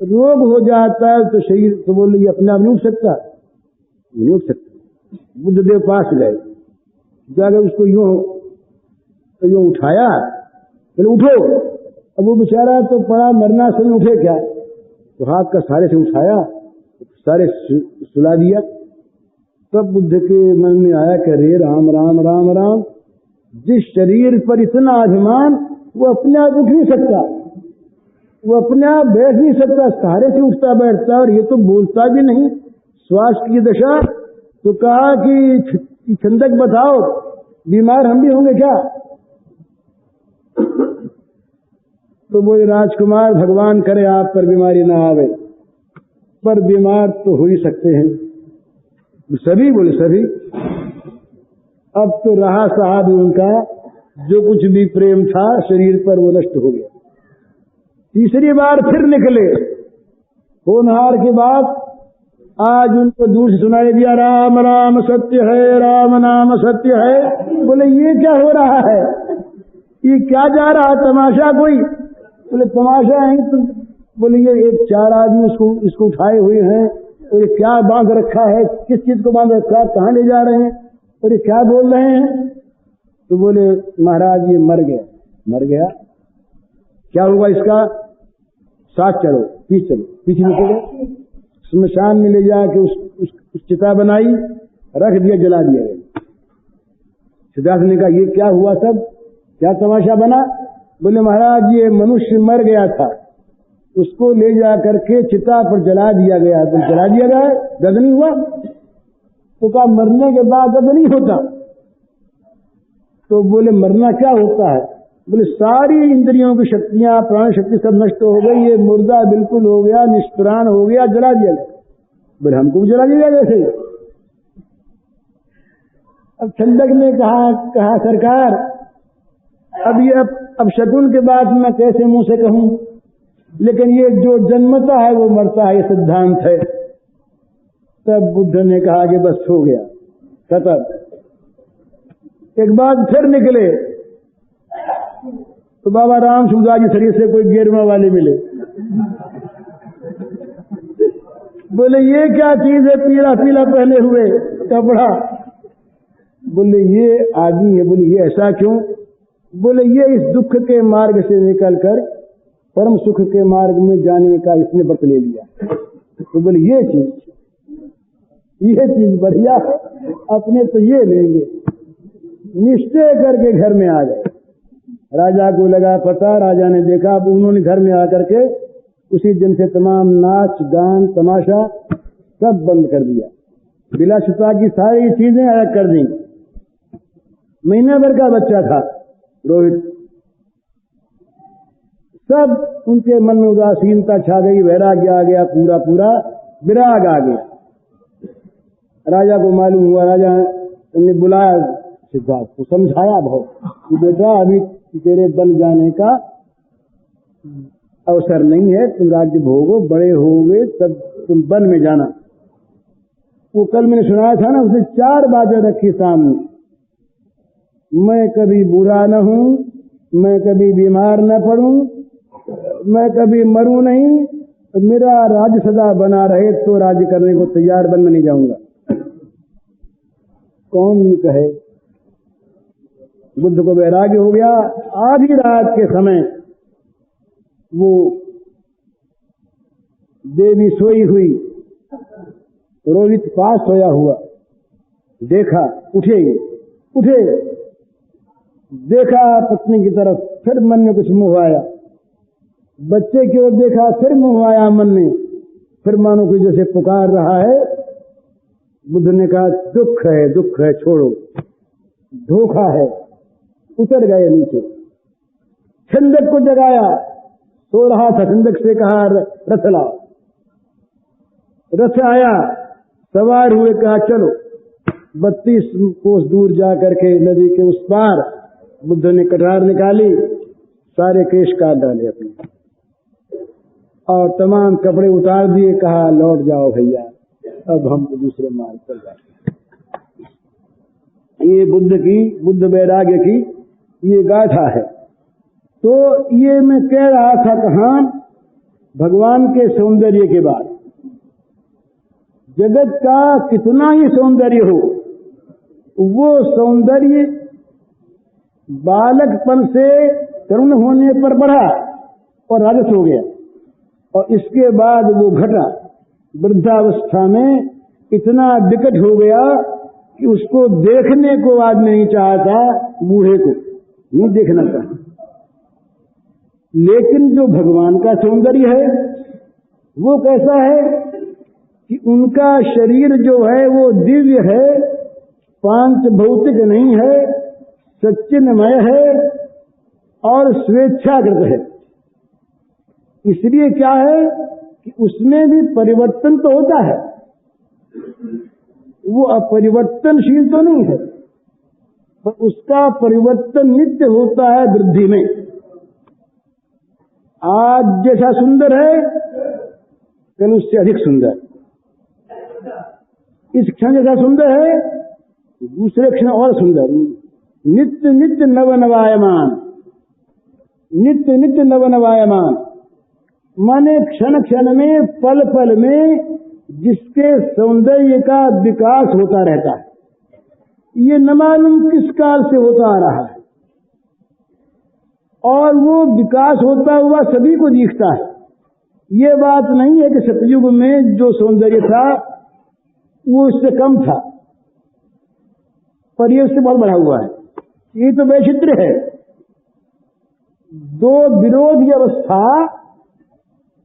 रोग हो जाता है तो शरीर तो बोले ये अपने आप नहीं उठ सकता, नहीं उठ सकता। बुद्धदेव पास गए, जाकर उसको यूं उठाया, बोले उठो। अब वो बेचारा तो पड़ा मरना, समय उठे क्या, तो हाथ का सारे से उठाया, सारे सुला दिया। तब बुद्ध के मन में आया कि अरे राम राम राम राम, जिस शरीर पर इतना अभिमान, वो अपने आप उठ नहीं सकता, वो अपने आप बैठ नहीं सकता, सहारे से उठता बैठता, और ये तो बोलता भी नहीं, स्वास्थ्य की दशा। तो कहा कि छंदक बताओ, बीमार हम भी होंगे क्या? तो वो राजकुमार, भगवान करे आप पर बीमारी ना आवे, पर बीमार तो हो ही सकते हैं सभी। बोले सभी। अब तो रहा साहब उनका जो कुछ भी प्रेम था शरीर पर, वो नष्ट हो गया। तीसरी बार फिर निकले, होनहार के बाद आज उनको दूर से सुनाई दिया, राम राम सत्य है, राम नाम सत्य है। बोले ये क्या हो रहा है, ये क्या जा रहा है तमाशा कोई? बोले तमाशा है तो। बोले ये एक चार आदमी इसको उठाए हुए हैं, और ये क्या बांध रखा है, किस चीज को बांध रखा है, कहाँ ले जा रहे हैं, और ये क्या बोल रहे हैं? तो बोले महाराज ये मर गया। मर गया? क्या हुआ इसका? साथ चलो, पीछे चलो। पीछे निकले, स्मशान में ले जाके उस चिता बनाई, रख दिया, जला दिया गया। सिद्धार्थ ने कहा ये क्या हुआ सब, क्या तमाशा बना? बोले महाराज ये मनुष्य मर गया था, उसको ले जा करके चिता पर जला दिया गया। तो जला दिया गया, दर्द नहीं हुआ? तो कहा मरने के बाद दर्द नहीं होता। तो बोले मरना क्या होता है? बोले सारी इंद्रियों की शक्तियां, प्राण शक्ति सब नष्ट हो गई, ये मुर्दा बिल्कुल हो गया, निष्प्राण हो गया, जला दिया गया। बोले हमको भी जला दिया जैसे। अब छंदक ने कहा सरकार अब शकुन के बाद मैं कैसे मुंह से कहूं, लेकिन ये जो जन्मता है वो मरता है, ये सिद्धांत है। तब बुद्ध ने कहा कि बस हो गया, खत्म। एक बार फिर निकले तो बाबा राम सुखदास जी शरीर से कोई गेरुआ वाले मिले। बोले ये क्या चीज है, पीला पीला पहने हुए कपड़ा? बोले ये आदमी है। बोले ये ऐसा क्यों? बोले ये इस दुख के मार्ग से निकलकर परम सुख के मार्ग में जाने का इसने व्रत ले लिया। तो बोले ये चीज बढ़िया है, अपने तो ये लेंगे। निश्चय करके घर में आ गए। राजा को लगा पता, राजा ने देखा। अब उन्होंने घर में आकर के उसी दिन से तमाम नाच गान तमाशा सब बंद कर दिया, विलासिता की सारी चीजें अलग कर दी। महीने भर का बच्चा था रोहित, सब उनके मन में उदासीनता छा गई, वैराग्य आ गया, पूरा पूरा विराग आ गया। राजा को मालूम हुआ, राजा ने बुलाया सिद्धार्थ को, समझाया बहुत कि बेटा अभी तेरे बन जाने का अवसर नहीं है, तुम राज्य भोगो, बड़े होगे तब तुम वन में जाना। वो कल मैंने सुनाया था ना, उसने 4 बातें रखी सामने। मैं कभी बुरा न हूं, मैं कभी बीमार न पड़ूं, मैं कभी मरूं नहीं, मेरा राज्य सदा बना रहे तो राज्य करने को तैयार, बन में नहीं जाऊंगा। कौन ये कहे? बुद्ध को वैराग्य हो गया। आधी रात के समय वो देवी सोई हुई, रोहित पास सोया हुआ, देखा, उठे, देखा पत्नी की तरफ, फिर मन में कुछ मोह आया, बच्चे की ओर देखा, फिर मोह आया मन में, फिर मानो कोई जैसे पुकार रहा है। बुद्ध ने कहा दुख है, छोड़ो, धोखा है। उतर गए नीचे। छंदक को जगाया, सो रहा था। छंदक से कहा रथ लाओ। रथ आया, सवार हुए, कहा चलो। 32 कोस दूर जा करके नदी के उस पार बुद्ध ने कटार निकाली, सारे केश काट डाले अपने और तमाम कपड़े उतार दिए। कहा लौट जाओ भैया, अब हम तो दूसरे मार्ग पर जाते। ये बुद्ध वैराग्य की ये गाथा है। तो ये मैं कह रहा था कहाँ, भगवान के सौंदर्य के बाद जगत का कितना ही सौंदर्य हो, वो सौंदर्य बालकपन से तरुण होने पर बढ़ा और राजस हो गया, और इसके बाद वो घटा वृद्धावस्था में इतना विकट हो गया कि उसको देखने को आदमी नहीं चाहता, बूढ़े को नहीं देखना चाहता। लेकिन जो भगवान का सौंदर्य है वो कैसा है कि उनका शरीर जो है वो दिव्य है, पांच भौतिक नहीं है, सच्चिन्मय है और स्वेच्छाकृत है। इसलिए क्या है कि उसमें भी परिवर्तन तो होता है, वो अपरिवर्तनशील तो नहीं है, पर उसका परिवर्तन नित्य होता है वृद्धि में। आज जैसा सुंदर है कल उससे अधिक सुंदर, इस क्षण जैसा सुंदर है दूसरे क्षण और सुंदर। नित्य नित्य नवनवायमान, नित्य नित्य नवनवायमान माने क्षण क्षण में पल पल में जिसके सौंदर्य का विकास होता रहता है, ये न मालूम किस काल से होता आ रहा है, और वो विकास होता हुआ सभी को दिखता है। ये बात नहीं है कि सतयुग में जो सौंदर्य था वो इससे कम था, पर ये उससे बहुत बढ़ा हुआ है। ये तो वैचित्र्य है, दो विरोधी अवस्था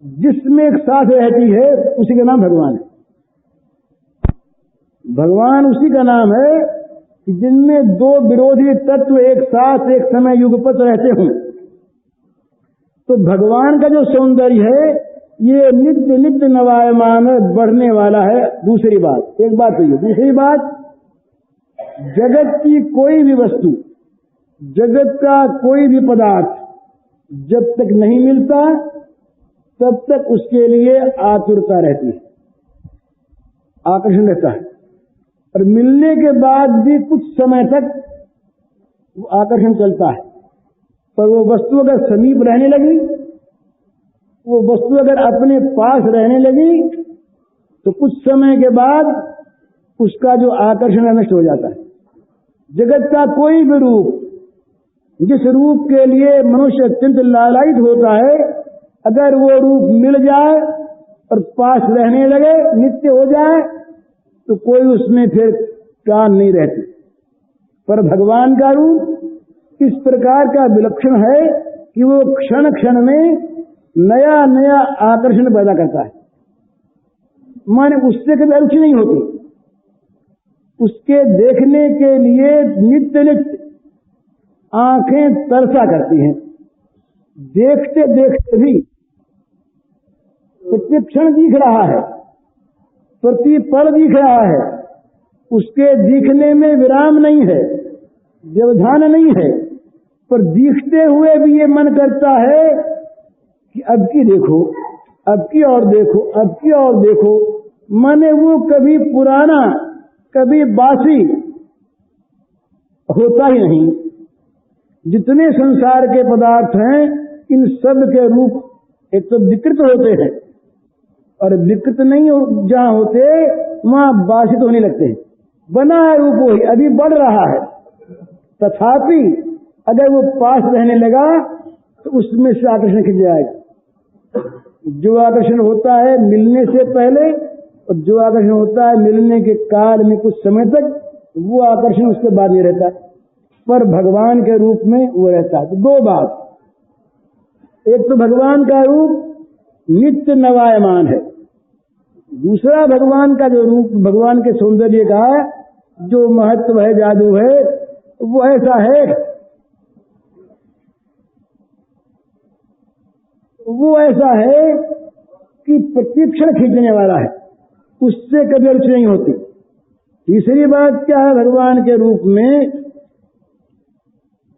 जिसमें एक साथ रहती है उसी का नाम भगवान है। भगवान उसी का नाम है कि जिनमें दो विरोधी तत्व एक साथ एक समय युगपत रहते हों। तो भगवान का जो सौंदर्य है ये नित्य नित्य नवायमान बढ़ने वाला है। दूसरी बात, एक बात तो ये, दूसरी बात, जगत की कोई भी वस्तु, जगत का कोई भी पदार्थ जब तक नहीं मिलता तब तक उसके लिए आतुरता रहती है, आकर्षण रहता है, और मिलने के बाद भी कुछ समय तक वो आकर्षण चलता है। पर वो वस्तु अगर समीप रहने लगी, वो वस्तु अगर अपने पास रहने लगी, तो कुछ समय के बाद उसका जो आकर्षण नष्ट हो जाता है। जगत का कोई भी रूप, जिस रूप के लिए मनुष्य अत्यंत लालायित होता है, अगर वो रूप मिल जाए और पास रहने लगे, नित्य हो जाए, तो कोई उसमें फिर कान नहीं रहती। पर भगवान का रूप इस प्रकार का विलक्षण है कि वो क्षण क्षण में नया नया आकर्षण पैदा करता है। माने उससे कभी रुचि नहीं होती, उसके देखने के लिए नित्य नित्य आंखें तरसा करती हैं। देखते देखते भी प्रतिक्षण दिख रहा है, प्रति पल दिख रहा है, उसके दिखने में विराम नहीं है, व्यवधान नहीं है, पर दिखते हुए भी ये मन करता है कि अब की देखो, अब की और देखो, अब की और देखो। माने वो कभी पुराना कभी बासी होता ही नहीं। जितने संसार के पदार्थ हैं इन सब के रूप एक तो विकृत होते हैं, और विकृत नहीं जहां होते वहां बासित होने लगते हैं। बना है रूप वही, अभी बढ़ रहा है, तथापि अगर वो पास रहने लगा तो उसमें से आकर्षण खिंच जाएगा। जो आकर्षण होता है मिलने से पहले और जो आकर्षण होता है मिलने के काल में कुछ समय तक, वो आकर्षण उसके बाद नहीं रहता, पर भगवान के रूप में वो रहता है। तो दो बात, एक तो भगवान का रूप नित्य नवायमान है, दूसरा भगवान का जो रूप, भगवान के सौंदर्य का जो महत्व है, जादू है, वो ऐसा है, वो ऐसा है कि प्रतिक्षण खींचने वाला है, उससे कभी रुचि नहीं होती। तीसरी बात क्या है भगवान के रूप में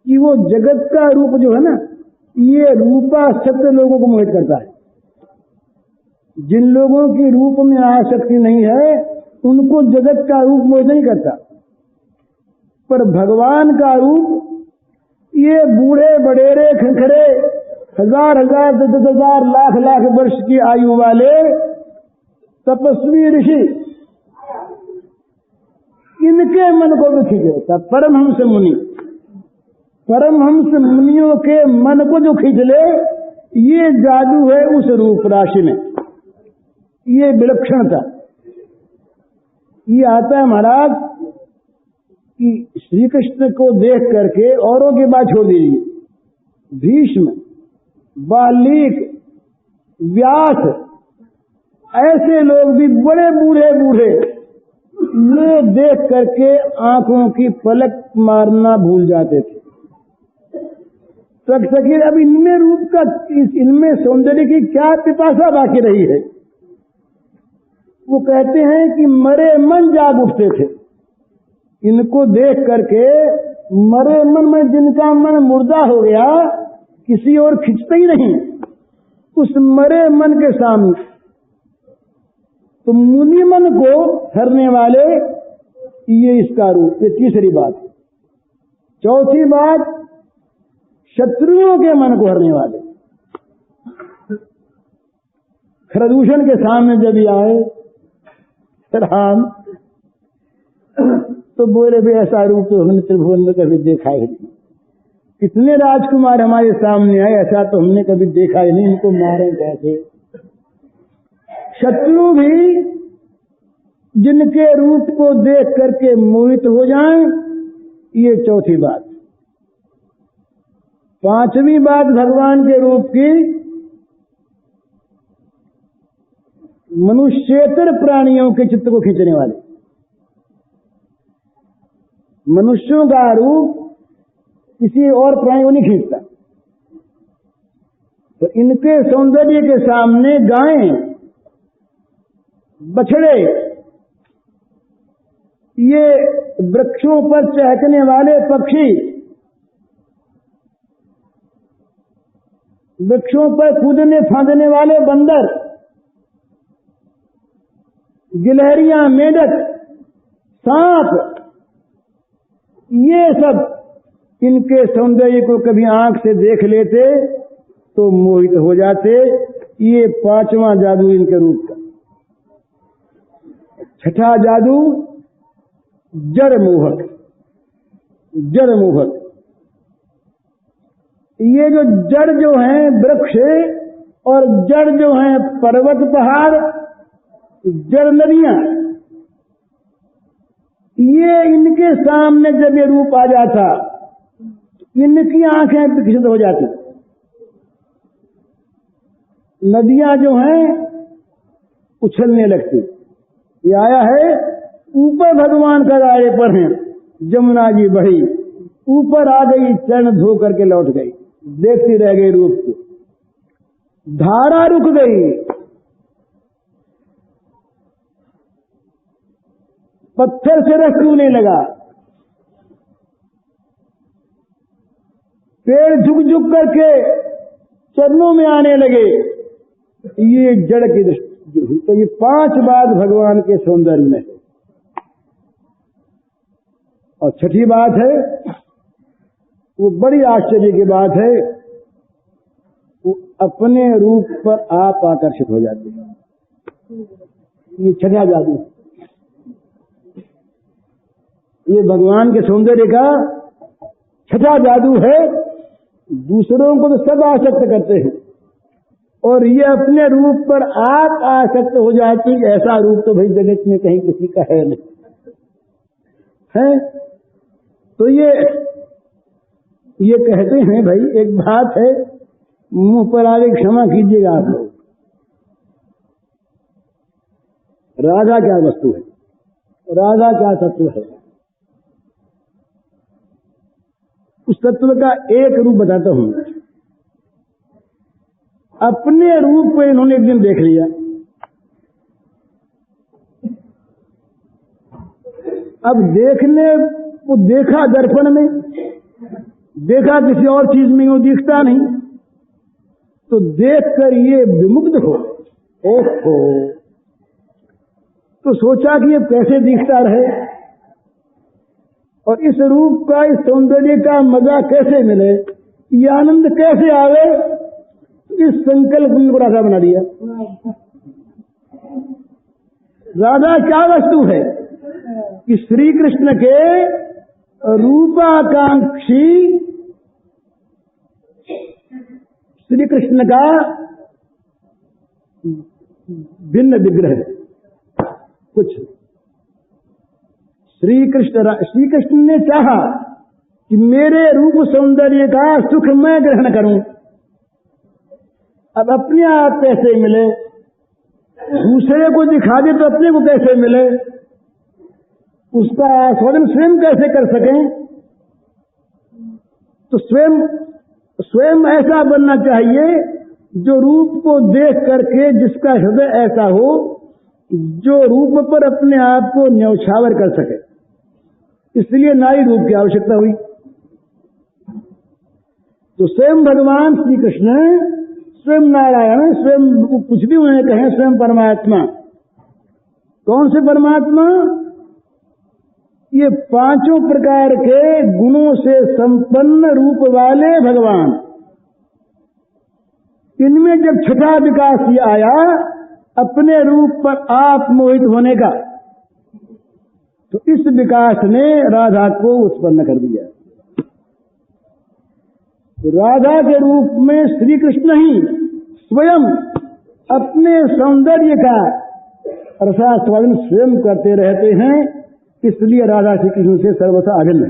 कि वो जगत का रूप जो है ना, ये रूपा सत्य लोगों को मोहित करता है। जिन लोगों की रूप में आसक्ति नहीं है उनको जगत का रूप मोहित नहीं करता, पर भगवान का रूप ये बूढ़े बड़ेरे खंखरे हजार हजार 10,000 लाख लाख वर्ष की आयु वाले तपस्वी ऋषि, इनके मन को भी खींच लेता। परमहंस मुनि, परमहंस मुनियों के मन को जो खींच ले, ये जादू है उस रूप राशि में, ये विलक्षणता। ये आता है महाराज कि श्री कृष्ण को देख करके औरों की बात छोड़ दीजिए, भीष्म, बाल्मीकि, व्यास, ऐसे लोग भी बड़े बूढ़े बूढ़े ये देख करके आंखों की पलक मारना भूल जाते थे। तक सके अब इनमें रूप का, इनमें सौंदर्य की क्या पिपासा बाकी रही है। वो कहते हैं कि मरे मन जाग उठते थे। इनको देख करके मरे मन में, जिनका मन मुर्दा हो गया, किसी और खिंचता ही नहीं उस मरे मन के सामने। तो मुनि मन को हरने वाले ये इसका रूप, ये तीसरी बात। चौथी बात, शत्रुओं के मन को हरने वाले। खरदूषण के सामने जब ये आए राम, तो बोले भी ऐसा रूप तो हमने त्रिभुवन में कभी देखा ही नहीं। कितने राजकुमार हमारे सामने आए, ऐसा तो हमने कभी देखा ही नहीं, इनको मारे कैसे। शत्रु भी जिनके रूप को देख करके मोहित हो जाएं, ये चौथी बात। पांचवी बात भगवान के रूप की, मनुष्येतर प्राणियों के चित्त को खींचने वाले। मनुष्यों का रूप किसी और प्राणी को नहीं खींचता। तो इनके सौंदर्य के सामने गायें, बछड़े, ये वृक्षों पर चहकने वाले पक्षी, वृक्षों पर कूदने फांदने वाले बंदर, गिलहरियां, मेढक, सांप, ये सब इनके सौंदर्य को कभी आंख से देख लेते तो मोहित हो जाते। ये पांचवा जादू इनके रूप का। छठा जादू जड़ मोहक। जड़ मोहक, ये जो जड़ जो हैं वृक्ष और जड़ जो हैं पर्वत पहाड़, जड़ नदियां, ये इनके सामने जब ये रूप आ जाता, इनकी आंखें विकसित हो जाती। नदियां जो हैं उछलने लगती। ये आया है ऊपर भगवान का गाड़े पर हैं, जमुना जी बढ़ी, ऊपर आ गई, चरण धो करके लौट गई, देखती रह गई रूप को। धारा रुक गई, पत्थर से रस चूने लगा, पेड़ झुक झुक करके चरणों में आने लगे। ये जड़ की दृष्टि। तो ये पांच बात भगवान के सौंदर्य में है। और छठी बात है, वो बड़ी आश्चर्य की बात है, वो अपने रूप पर आप आकर्षित हो जाते हैं। ये छठा जादू, ये भगवान के सौंदर्य का छठा जादू है। दूसरों को तो सब आसक्त करते हैं, और ये अपने रूप पर आप आसक्त हो जाती। ऐसा रूप तो भाई जगत में कहीं किसी का है नहीं है। तो ये कहते हैं भाई, एक बात है, मुंह पर आगे क्षमा कीजिएगा आप लोग, राधा क्या वस्तु है, राधा क्या तत्व है। उस तत्व का एक रूप बताता हूं। अपने रूप को इन्होंने एक दिन देख लिया। अब देखने को देखा दर्पण में, देखा किसी और चीज में, वो दिखता नहीं, तो देखकर ये विमुग्ध हो, ओहो, तो सोचा कि ये कैसे दिखता रहे और इस रूप का, इस सौंदर्य का मजा कैसे मिले, ये आनंद कैसे आवे। इस संकल्प को राधा बना दिया। राधा क्या वस्तु है कि श्री कृष्ण के रूपाकांक्षी, श्री कृष्ण का भिन्न विग्रह कुछ। श्री कृष्ण ने चाहा कि मेरे रूप सौंदर्य का सुख मैं ग्रहण करूं। अब अपने आप कैसे मिले, दूसरे को दिखा दे तो अपने को कैसे मिले, उसका आस्वादन स्वयं कैसे कर सकें। तो स्वयं ऐसा बनना चाहिए जो रूप को देख करके जिसका हृदय ऐसा हो जो रूप पर अपने आप को न्यौछावर कर सके। इसलिए नारी रूप की आवश्यकता हुई। तो स्वयं भगवान श्री कृष्ण, स्वयं नारायण, स्वयं कुछ भी उन्हें कहें, स्वयं परमात्मा। कौन से परमात्मा? ये पांचों प्रकार के गुणों से संपन्न रूप वाले भगवान। इनमें जब छठा विकास ये आया अपने रूप पर आप मोहित होने का, तो इस विकास ने राधा को उत्पन्न कर दिया। तो राधा के रूप में श्री कृष्ण ही स्वयं अपने सौंदर्य का रसास्वादन स्वयं करते रहते हैं। इसलिए राधा श्री कृष्ण से सर्वथा अभिन्न है।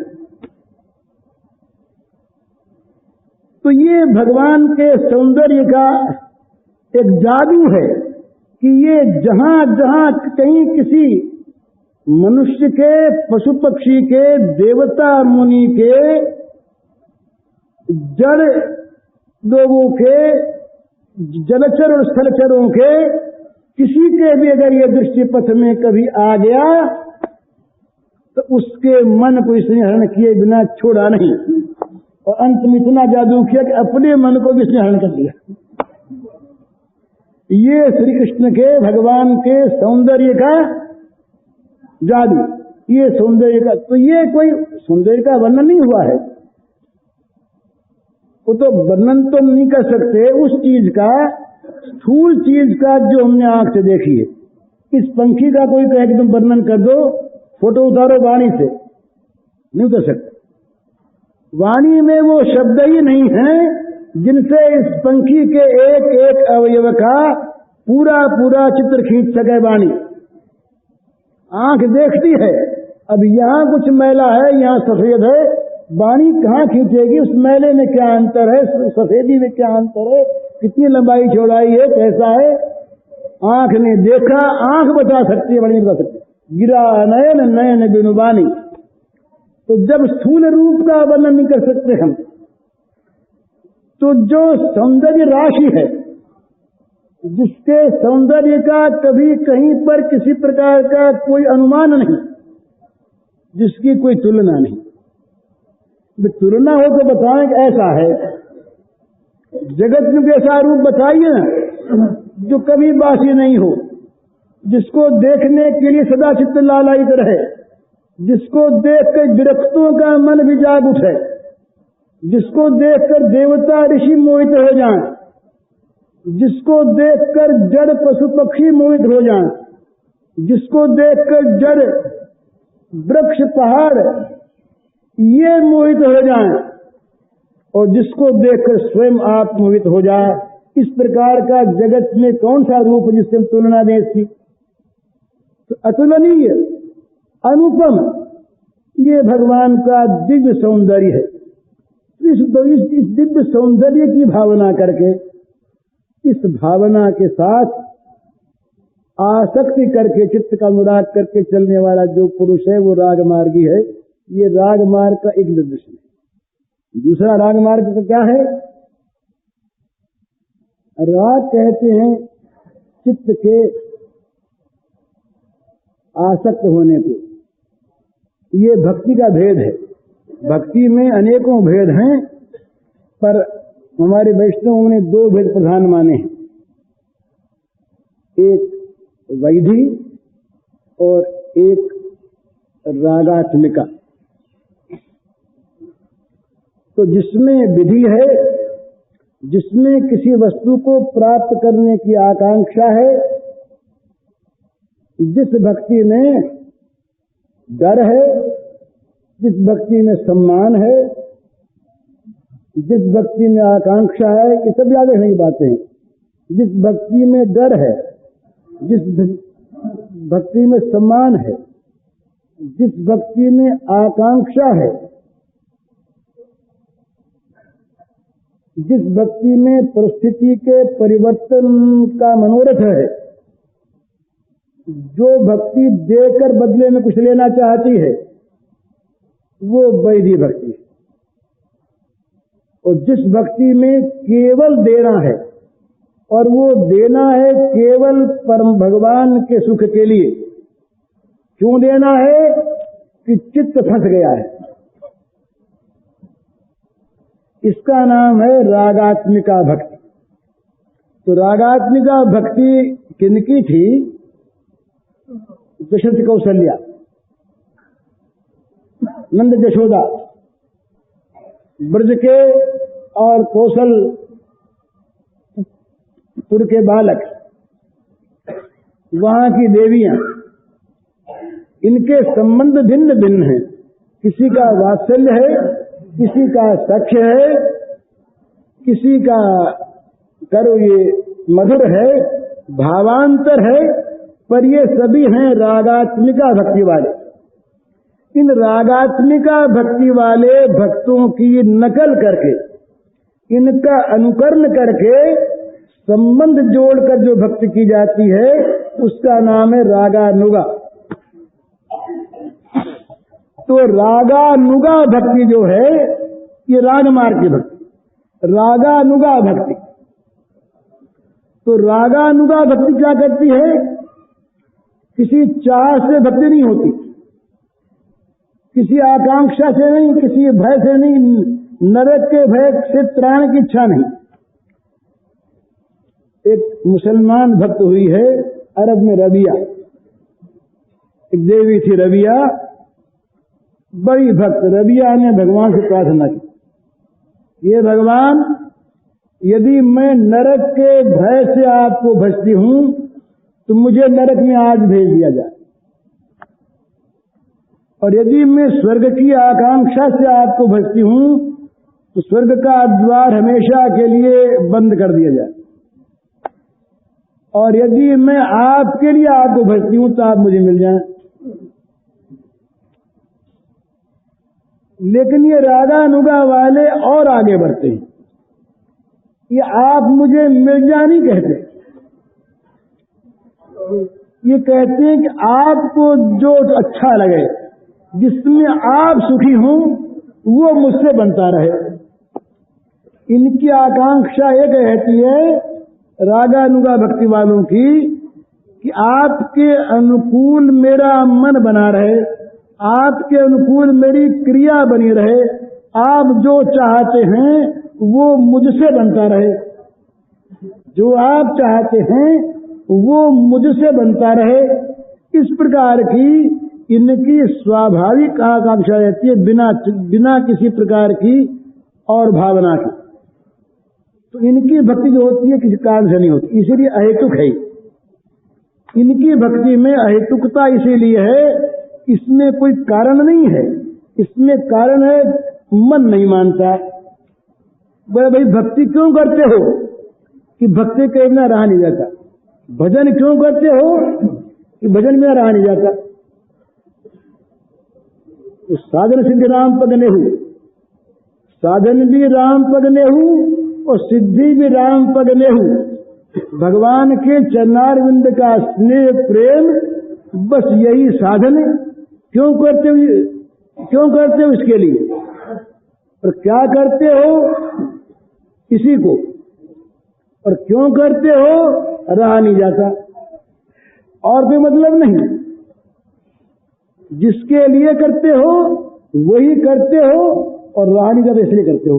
तो ये भगवान के सौंदर्य का एक जादू है कि ये जहां जहां कहीं किसी मनुष्य के, पशु पक्षी के, देवता मुनि के, जड़ लोगों के, जलचर और स्थलचरों के, किसी के भी अगर ये दृष्टि पथ में कभी आ गया तो उसके मन को इसने हरण किए बिना छोड़ा नहीं, और अंत में इतना जादू किया कि अपने मन को भी इसने हरण कर दिया। ये श्री कृष्ण के, भगवान के सौंदर्य का जादू, ये सौंदर्य का। तो ये कोई सौंदर्य का वर्णन नहीं हुआ है, वो तो वर्णन तो नहीं कर सकते उस चीज का, स्थूल चीज का जो हमने आंख से देखी है। इस पंखी का कोई कहे कि तुम वर्णन कर दो, फोटो उतारो वाणी से, नहीं उतर सकते। वाणी में वो शब्द ही नहीं है जिनसे इस पंखी के एक एक अवयव का पूरा पूरा चित्र खींच सके वाणी। आंख देखती है, अब यहां कुछ मैला है, यहां सफेद है, वाणी कहां खींचेगी? उस मैले में क्या अंतर है, सफेदी में क्या अंतर है, कितनी लंबाई चौड़ाई है, कैसा है? आंख ने देखा, आंख बता सकती है, वाणी बता सकती है। गिरा नयन नयन बिनु वाणी। तो जब स्थूल रूप का वर्णन नहीं कर सकते हम, तो जो सौंदर्य राशि है, जिसके सौंदर्य का कभी कहीं पर किसी प्रकार का कोई अनुमान नहीं, जिसकी कोई तुलना नहीं, तुलना हो तो बताएं कि ऐसा है। जगत में ऐसा रूप बताइए ना जो कभी बासी नहीं हो, जिसको देखने के लिए सदा चित्त लालायित रहे, जिसको देखकर विरक्तों का मन भी जाग उठे, जिसको देखकर देवता ऋषि मोहित हो जाएं, जिसको देखकर जड़ पशु पक्षी मोहित हो जाएं, जिसको देखकर जड़ वृक्ष पहाड़ ये मोहित हो जाएं, और जिसको देखकर स्वयं आप मोहित हो जाए। इस प्रकार का जगत में कौन सा रूप जिससे तुलना दें इसकी? तो अतुलनीय, अनुपम ये भगवान का दिव्य सौंदर्य है। इस दिव्य सौंदर्य की भावना करके, इस भावना के साथ आसक्ति करके, चित्त का अनुराग करके चलने वाला जो पुरुष है वो रागमार्गी है। ये रागमार्ग का एक निर्देशन है। दूसरा रागमार्ग का क्या है? राग कहते हैं चित्त के आसक्त होने को। ये भक्ति का भेद है। भक्ति में अनेकों भेद हैं, पर हमारे वैष्णवों ने दो भेद प्रधान माने हैं, एक वैधि और एक रागात्मिका। तो जिसमें विधि है जिसमें किसी वस्तु को प्राप्त करने की आकांक्षा है, जिस भक्ति में डर है, जिस भक्ति में सम्मान है, जिस भक्ति में आकांक्षा है, ये सब याद रखने की बातें हैं। जिस भक्ति में डर है, जिस भक्ति में सम्मान है, जिस भक्ति में आकांक्षा है, जिस भक्ति में परिस्थिति के परिवर्तन का मनोरथ है, जो भक्ति देकर बदले में कुछ लेना चाहती है, वो वैधी भक्ति है। और जिस भक्ति में केवल देना है, और वो देना है केवल परम भगवान के सुख के लिए। क्यों देना है? कि चित्त फंस गया है। इसका नाम है रागात्मिका भक्ति। तो रागात्मिका भक्ति किनकी थी? दशरथ कौशल्या, नंद यशोदा, ब्रज के और कौशलपुर के बालक, वहां की देवियां, इनके संबंध भिन्न भिन्न हैं। किसी का वात्सल्य है, किसी का सख्य है, किसी का करो ये मधुर है, भावांतर है, पर ये सभी हैं रागात्मिका भक्ति वाले। इन रागात्मिका भक्ति वाले भक्तों की नकल करके, इनका अनुकरण करके संबंध जोड़कर जो भक्ति की जाती है, उसका नाम है रागानुगा। तो रागानुगा भक्ति जो है, ये राग मार्ग की भक्ति, रागानुगा भक्ति। तो रागानुगा भक्ति क्या करती है? किसी चाह से भक्ति नहीं होती, किसी आकांक्षा से नहीं, किसी भय से नहीं, नरक के भय से त्राण की इच्छा नहीं। एक मुसलमान भक्त हुई है अरब में, रबिया, एक देवी थी रबिया, बड़ी भक्त। रबिया ने भगवान से प्रार्थना की, ये भगवान, यदि मैं नरक के भय से आपको भजती हूं, तो मुझे नरक में आज भेज दिया जाए, और यदि मैं स्वर्ग की आकांक्षा से आपको भजती हूं, तो स्वर्ग का द्वार हमेशा के लिए बंद कर दिया जाए, और यदि मैं आपके लिए आपको भजती हूं, तो आप मुझे मिल जाएं। लेकिन ये रागानुगा वाले और आगे बढ़ते हैं, ये आप मुझे मिल जा नहीं कहते, ये कहते हैं कि आपको जो अच्छा लगे, जिसमें आप सुखी हों, वो मुझसे बनता रहे। इनकी आकांक्षा ये कहती है रागानुगा भक्ति वालों की, कि आपके अनुकूल मेरा मन बना रहे, आपके अनुकूल मेरी क्रिया बनी रहे, आप जो चाहते हैं वो मुझसे बनता रहे, जो आप चाहते हैं वो मुझसे बनता रहे। इस प्रकार की इनकी स्वाभाविक आकांक्षा रहती है, बिना किसी प्रकार की और भावना की। तो इनकी भक्ति जो होती है किसी कारण से नहीं होती, इसीलिए अहेतुक है। इनकी भक्ति में अहेतुकता इसीलिए है, इसमें कोई कारण नहीं है, इसमें कारण है मन नहीं मानता। भाई भक्ति क्यों करते हो? कि भक्ति के बिना रहा नहीं जाता। भजन क्यों करते हो? कि भजन में रहा नहीं जाता। तो साधन सिद्धि राम पग नेहु, साधन भी राम पग नेहु और सिद्धि भी राम पग नेहु। भगवान के चरणारविंद का स्नेह प्रेम, बस यही साधन है। क्यों करते हो? इसके लिए। और क्या करते हो? इसी को। और क्यों करते हो? रहा नहीं जाता, और कोई मतलब नहीं। जिसके लिए करते हो वही करते हो, और रहा नहीं जाता इसलिए करते हो।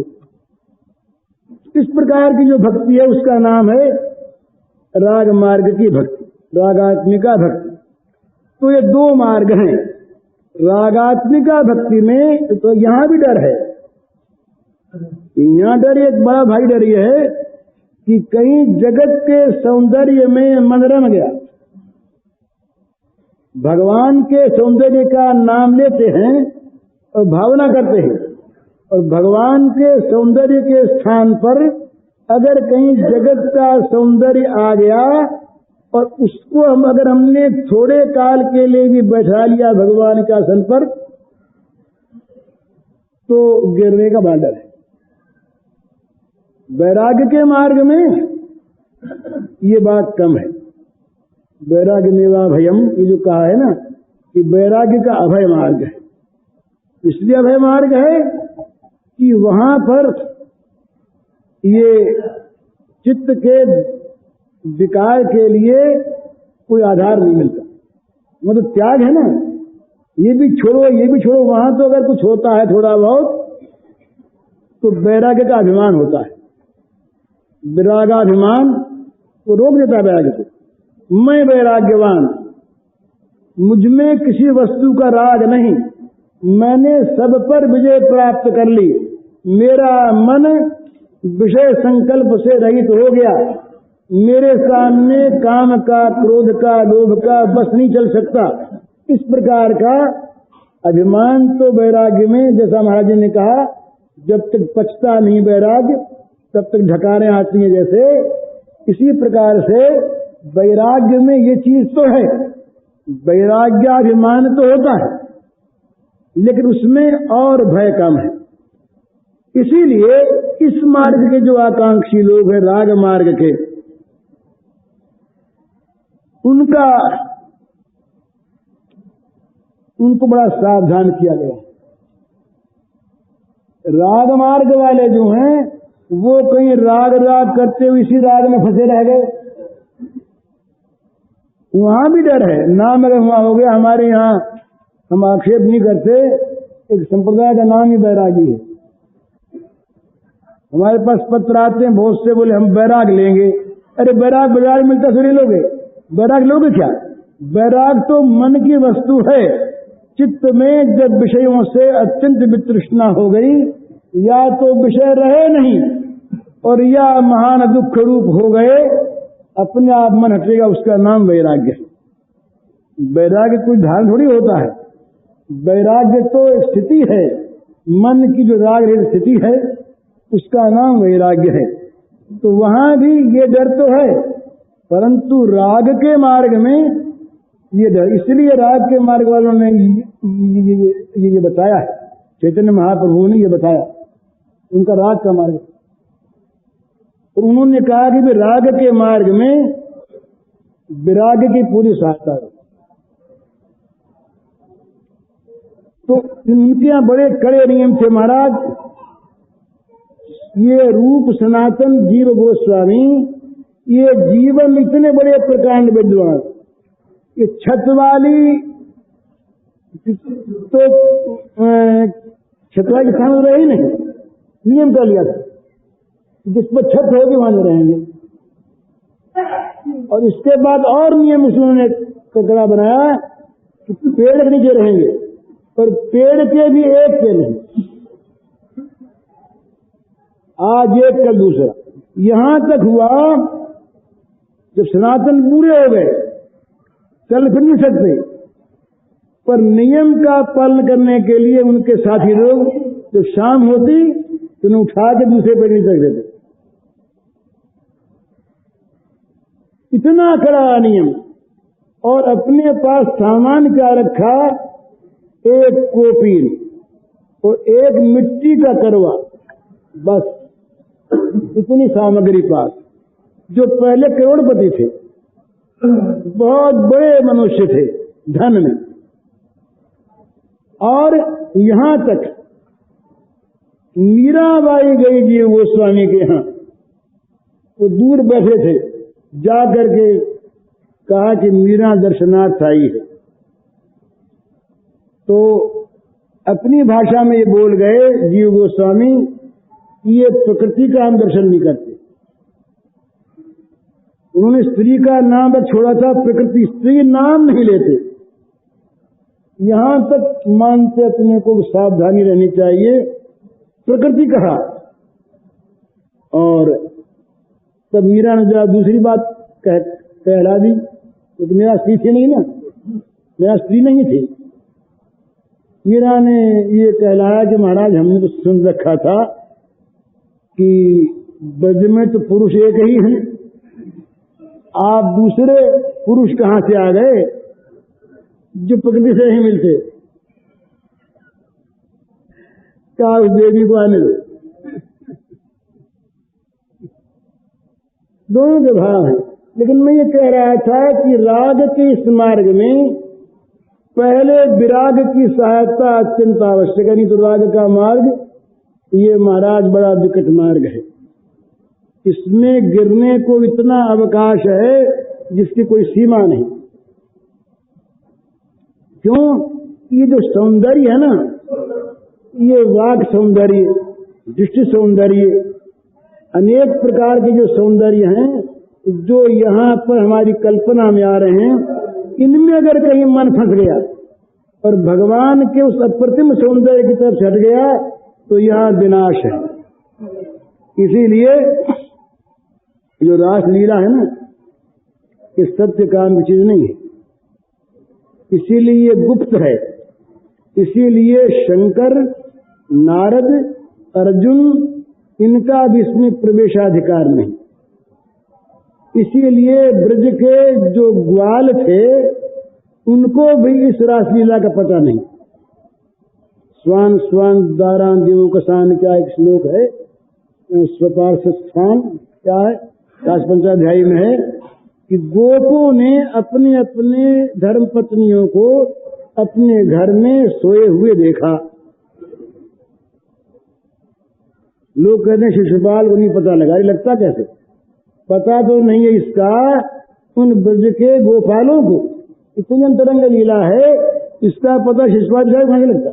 इस प्रकार की जो भक्ति है उसका नाम है राग मार्ग की भक्ति, रागात्मिका भक्ति। तो ये दो मार्ग हैं। रागात्मिका भक्ति में तो यहां भी डर है, यहाँ डर एक बड़ा भारी डर यह है कि कहीं जगत के सौंदर्य में मन रम गया। भगवान के सौंदर्य का नाम लेते हैं और भावना करते हैं, और भगवान के सौंदर्य के स्थान पर अगर कहीं जगत का सौंदर्य आ गया और उसको अगर हमने थोड़े काल के लिए भी बैठा लिया भगवान के आसन पर, तो गिरने का बांडर है। वैराग्य के मार्ग में ये बात कम है। वैराग्य मेवा भयम, ये जो कहा है ना कि वैराग्य का अभय मार्ग है। इसलिए अभय मार्ग है कि वहां पर ये चित्त के विकार के लिए कोई आधार नहीं मिलता। मतलब त्याग है ना, ये भी छोड़ो ये भी छोड़ो, वहां तो अगर कुछ होता है थोड़ा बहुत तो वैराग्य का अभिमान होता है। विरागाभिमान वो रोक देता है वैराग्य को। मैं वैराग्यवान, मुझमें किसी वस्तु का राग नहीं, मैंने सब पर विजय प्राप्त कर ली, मेरा मन विषय संकल्प से रहित हो गया, मेरे सामने काम का, क्रोध का, लोभ का बस नहीं चल सकता। इस प्रकार का अभिमान तो वैराग्य में, जैसा महाराज जी ने कहा, जब तक पचता नहीं वैराग्य तब तक ढकारें आती हैं। जैसे इसी प्रकार से वैराग्य में ये चीज तो है, वैराग्याभिमान तो होता है, लेकिन उसमें और भय कम है। इसीलिए इस मार्ग के जो आकांक्षी लोग हैं, राग मार्ग के, उनको बड़ा सावधान किया गया। राग मार्ग वाले जो हैं वो कहीं राग करते हुए इसी राग में फंसे रह गए, वहां भी डर है। नाम अगर वहां हो गया, हमारे यहाँ हम आक्षेप नहीं करते, एक संप्रदाय का नाम ही बैरागी है। हमारे पास पत्र आते हैं बहुत से, बोले हम बैराग लेंगे। अरे बैराग बाजार मिलता तो ले लोगे, बैराग लोगे क्या? बैराग तो मन की वस्तु है। चित्त में जब विषयों से अत्यंत वितृष्णा हो गई, या तो विषय रहे नहीं और या महान दुख रूप हो गए, अपने आप मन हटेगा, उसका नाम वैराग्य है। वैराग्य कोई धारण थोड़ी होता है, वैराग्य तो एक स्थिति है, मन की जो राग रहित स्थिति है उसका नाम वैराग्य है। तो वहां भी ये डर तो है, परंतु राग के मार्ग में ये डर, इसलिए राग के मार्ग वालों ने ये बताया है, चैतन्य महाप्रभु ने ये बताया उनका राग का मार्ग। तो उन्होंने कहा कि राग के मार्ग में विराग की पूरी सहायता है। तो इनके यहाँ बड़े कड़े नियम थे महाराज। ये रूप सनातन जीव गोस्वामी, ये जीवन इतने बड़े प्रकांड विद्वान, ये छत वाली तो छतवा के सामने रहे ही नहीं, नियम कर लिया था जिस पर छत होगी वहां रहेंगे। और इसके बाद और नियम उन्होंने कड़ा बनाया कि पेड़ के नीचे रहेंगे, पर पेड़ के भी एक पे नहीं, आज एक कल दूसरा। यहां तक हुआ जब सनातन पूरे हो गए, चल फिर नहीं सकते, पर नियम का पालन करने के लिए उनके साथी लोग जब शाम होती तो उन्हें उठा के दूसरे पे नहीं रख देते। इतना कड़ा नियम। और अपने पास सामान क्या रखा? एक कोपीन और एक मिट्टी का करवा, बस इतनी सामग्री पास। जो पहले करोड़पति थे, बहुत बड़े मनुष्य थे धन में, और यहां तक मीराबाई गई जीव गोस्वामी के यहां, वो दूर बैठे थे, जा करके कहा कि मीरा दर्शनार्थ आई है। तो अपनी भाषा में ये बोल गए जीव गोस्वामी, ये प्रकृति का हम दर्शन नहीं करते। उन्होंने स्त्री का नाम तक छोड़ा था, प्रकृति स्त्री नाम नहीं लेते। यहां तक मानते अपने को सावधानी रहनी चाहिए। प्रकृति कहा, और तब मीरा ने जरा दूसरी बात कहला दी, तो मेरा स्त्री थी नहीं ना, मेरा स्त्री नहीं थी। मीरा ने ये कहलाया कि महाराज हमने तो सुन रखा था कि ब्रज में तो पुरुष एक ही हैं, आप दूसरे पुरुष कहां से आ गए जो प्रकृति से ही मिलते? क्या उस देवी को आने दो। दोनों के भाव हैं। लेकिन मैं ये कह रहा था कि राग के इस मार्ग में पहले विराग की सहायता अत्यंत आवश्यक है, नहीं तो राग का मार्ग ये महाराज बड़ा विकट मार्ग है। इसमें गिरने को इतना अवकाश है जिसकी कोई सीमा नहीं। क्यों? ये जो सौंदर्य है ना, ये वाक सौंदर्य, दृष्टि सौंदर्य, अनेक प्रकार के जो सौंदर्य हैं जो यहाँ पर हमारी कल्पना में आ रहे हैं, इनमें अगर कहीं मन फंस गया और भगवान के उस अप्रतिम सौंदर्य की तरफ हट गया तो यहाँ विनाश है। इसीलिए जो रासलीला है ना, ये सत्य काम की चीज नहीं है, इसीलिए गुप्त है। इसीलिए शंकर, नारद, अर्जुन, इनका भी इसमें प्रवेशाधिकार नहीं। इसीलिए ब्रज के जो ग्वाल थे उनको भी इस रासलीला का पता नहीं। स्वान स्वान दारान देवों का सान, क्या एक श्लोक है, स्वपार्श स्थान क्या है, रासपंचाध्यायी में है कि गोपों ने अपने अपने धर्म पत्नियों को अपने घर में सोए हुए देखा। लोग कहते हैं शिशुपाल को नहीं पता लगा, लगता कैसे? पता तो नहीं है इसका उन ब्रज के गोपालों को, इतनी अंतरंग लीला है, इसका पता शिशुपाल को नहीं लगता।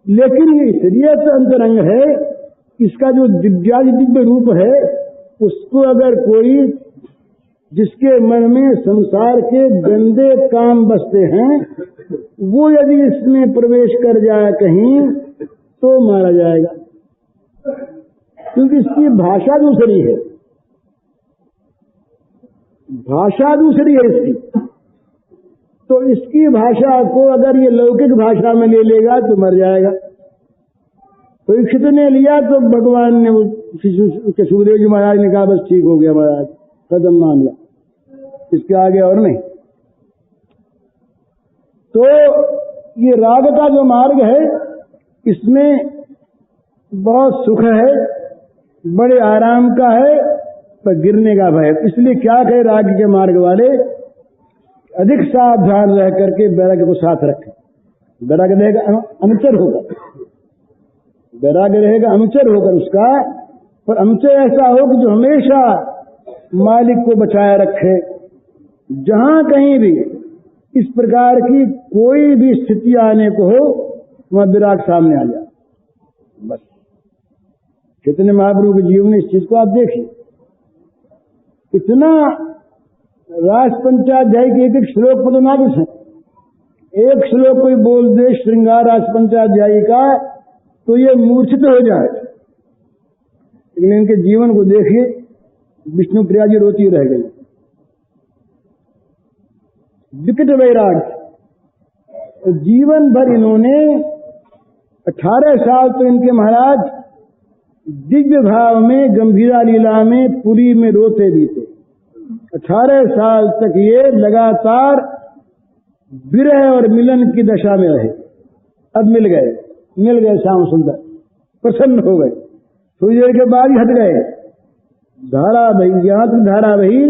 लेकिन ये इसलिए तो अंतरंग है, इसका जो दिव्य रूप है उसको अगर कोई, जिसके मन में संसार के गंदे काम बसते हैं, वो यदि इसमें प्रवेश कर जाए कहीं तो मारा जाएगा, क्योंकि इसकी भाषा दूसरी है, भाषा दूसरी है इसकी। तो इसकी भाषा को अगर ये लौकिक भाषा में ले लेगा तो मर जाएगा। परीक्षित ने लिया तो भगवान ने, सुखदेव जी महाराज ने कहा बस ठीक हो गया महाराज, खत्म मामला, इसके आगे और नहीं। तो ये राग का जो मार्ग है इसमें बहुत सुख है, बड़े आराम का है, पर गिरने का भय। इसलिए क्या कहे राग के मार्ग वाले, अधिक सावधान रह करके वैराग्य को साथ रखें। वैराग्य रहेगा अनुचर होगा, वैराग्य रहेगा अनुचर होकर उसका, पर अनुचर ऐसा हो कि जो हमेशा मालिक को बचाए रखे। जहां कहीं भी इस प्रकार की कोई भी स्थिति आने को हो, वहां विराग सामने आ जाए। बस कितने महाप्रभु के जीवन में इस चीज को आप देखिए, इतना रासपंचाध्याय के एक एक श्लोक पर तो नादिश है। एक श्लोक कोई बोल दे श्रृंगार रासपंचाध्यायी का तो ये मूर्छित हो जाए, लेकिन इनके जीवन को देखिए, विष्णु प्रिया जी रोती रह गई। विकट वैराग्य, जीवन भर इन्होंने 18 साल तो इनके महाराज दिव्य भाव में, गंभीरा लीला में, पुरी में रोते बीते। 18 साल तक ये लगातार विरह और मिलन की दशा में रहे। अब मिल गए श्याम सुंदर, प्रसन्न हो गए, थोड़ी देर के बाद ही हट गए। धारा बही, यहां तक धारा बही,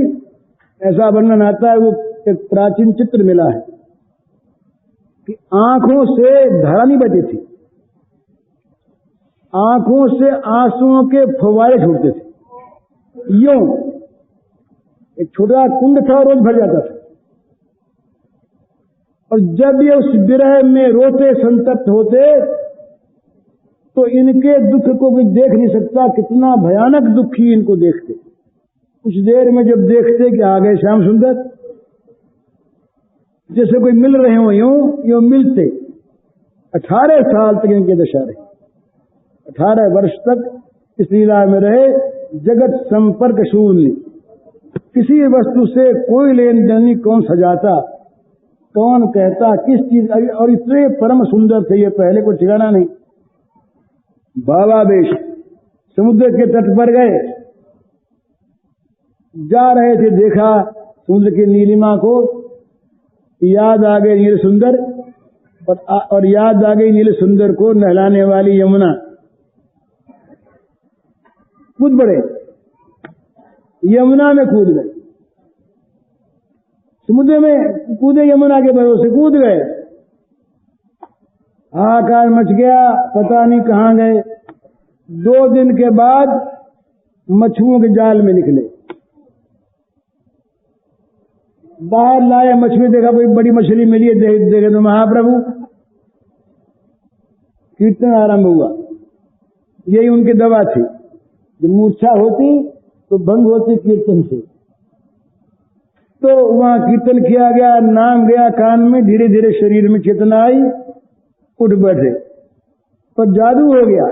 ऐसा वर्णन आता है, वो एक प्राचीन चित्र मिला है कि आंखों से धारा नहीं बहती थी, आंखों से आंसुओं के फव्वारे छूटते थे। यूं एक छोटा कुंड था, रोज भर जाता था। और जब ये उस विरह में रोते, संतप्त होते, तो इनके दुख को भी देख नहीं सकता, कितना भयानक दुखी इनको देखते। कुछ देर में जब देखते कि आ गए श्याम सुंदर, जैसे कोई मिल रहे हो, यूं मिलते। 18 साल तक इनकी दशा रही। 18 वर्ष तक इस लीला में रहे, जगत संपर्क शून्य, किसी वस्तु से कोई लेन देन नहीं, कौन सजाता, कौन कहता, किस चीज, और इतने परम सुंदर थे ये, पहले कोई ठिकाना नहीं। भावावेश, समुद्र के तट पर गए, जा रहे थे, देखा समुद्र की नीलिमा को, याद आ गई नील सुंदर, और याद आ गई नील सुंदर को नहलाने वाली यमुना। कूद पड़े, यमुना में कूद गए, समुद्र में कूदे, यमुना के भरोसे कूद गए, हाहाकार मच गया, पता नहीं कहां गए। 2 दिन के बाद मछुओं के जाल में निकले, बाहर लाए मछली, देखा भाई बड़ी मछली मिली है, देखे तो महाप्रभु, कीर्तन आरंभ हुआ। यही उनकी दवा थी, जब मूर्छा होती तो भंग होती कीर्तन से। तो वहां कीर्तन किया गया, नाम गया कान में, धीरे धीरे शरीर में चेतना आई, उठ बैठे, पर जादू हो गया।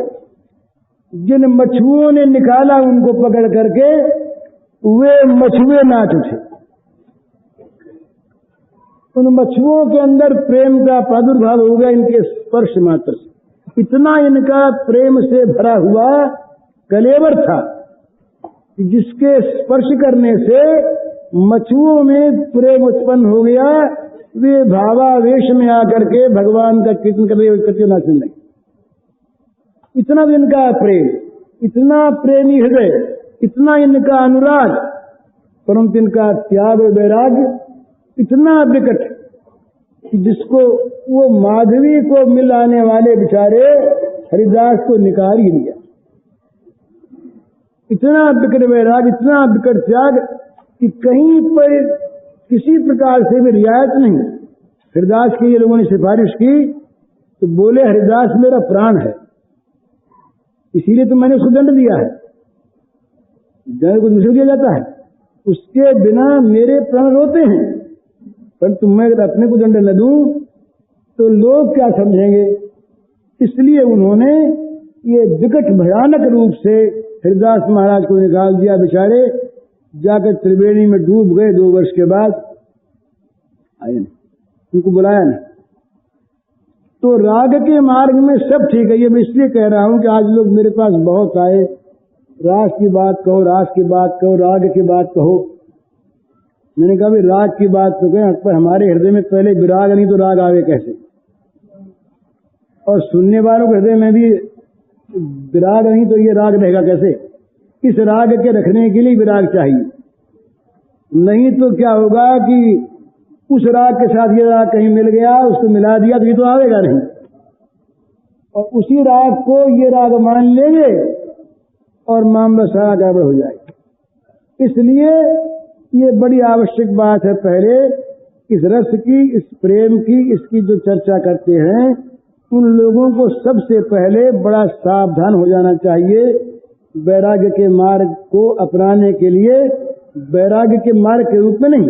जिन मछुओं ने निकाला उनको पकड़ करके, वे मछुए नाच उठे। उन मछुओं के अंदर प्रेम का प्रादुर्भाव हो गया, इनके स्पर्श मात्र से। इतना इनका प्रेम से भरा हुआ कलेवर था, जिसके स्पर्श करने से मछुओं में प्रेम उत्पन्न हो गया। वे भावावेश में आकर के भगवान का कीर्तन करते नाचने लगे। इतना इनका प्रेम, इतना प्रेमी हृदय, इतना इनका अनुराग, परंतु इनका त्याग और वैराग्य इतना विकट कि जिसको वो माधवी को मिलाने वाले बेचारे हरिदास को निकाल ही दिया। इतना विकट वैराग, इतना विकट त्याग कि कहीं पर किसी प्रकार से भी रियायत नहीं। हरिदास की ये लोगों ने सिफारिश की तो बोले हरिदास मेरा प्राण है, इसीलिए तो मैंने उसको दंड दिया है। दंड को दूसरे दिया जाता है, उसके बिना मेरे प्राण रोते हैं, परंतु मैं अगर अपने को दंड न दूं तो लोग क्या समझेंगे। इसलिए उन्होंने ये विकट भयानक रूप से हरिदास महाराज को निकाल दिया। बेचारे जाकर त्रिवेणी में डूब गए। 2 वर्ष के बाद आए नहीं, उनको बुलाया नहीं। तो राग के मार्ग में सब ठीक है। ये मैं इसलिए कह रहा हूं कि आज लोग मेरे पास बहुत आए, रास की बात कहो, रास की बात कहो, राग की बात कहो। मैंने कहा भी राग की बात तो कहें, पर हमारे हृदय में पहले विराग नहीं तो राग आवे कैसे, और सुनने वालों के हृदय में भी विराग नहीं तो ये राग रहेगा कैसे। इस राग के रखने के लिए विराग चाहिए, नहीं तो क्या होगा कि उस राग के साथ ये राग कहीं मिल गया, उसको मिला दिया तो ये तो आवेगा नहीं, और उसी राग को ये राग मान लेंगे और मामला सारा गड़बड़ हो जाएगा। इसलिए ये बड़ी आवश्यक बात है, पहले इस रस की, इस प्रेम की, इसकी जो चर्चा करते हैं उन लोगों को सबसे पहले बड़ा सावधान हो जाना चाहिए। वैराग्य के मार्ग को अपनाने के लिए वैराग्य के मार्ग के रूप में नहीं।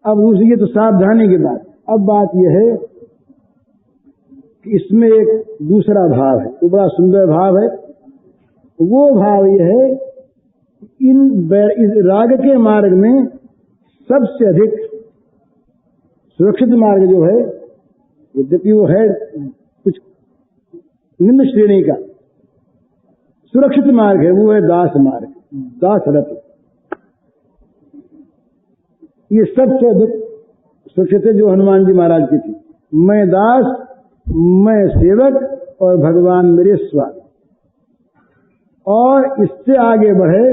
अब दूसरी ये तो सावधानी की बात। अब बात यह है कि इसमें एक दूसरा भाव है, वो बड़ा सुंदर भाव है। वो भाव यह है, इस राग के मार्ग में सबसे अधिक सुरक्षित मार्ग जो है, यद्यपि वो है कुछ निम्न श्रेणी का सुरक्षित मार्ग है, वो है दास मार्ग, दास रति। ये सबसे अधिक सुरक्षित है जो हनुमान जी महाराज की थी। मैं दास, मैं सेवक और भगवान मेरे स्वामी। और इससे आगे बढ़े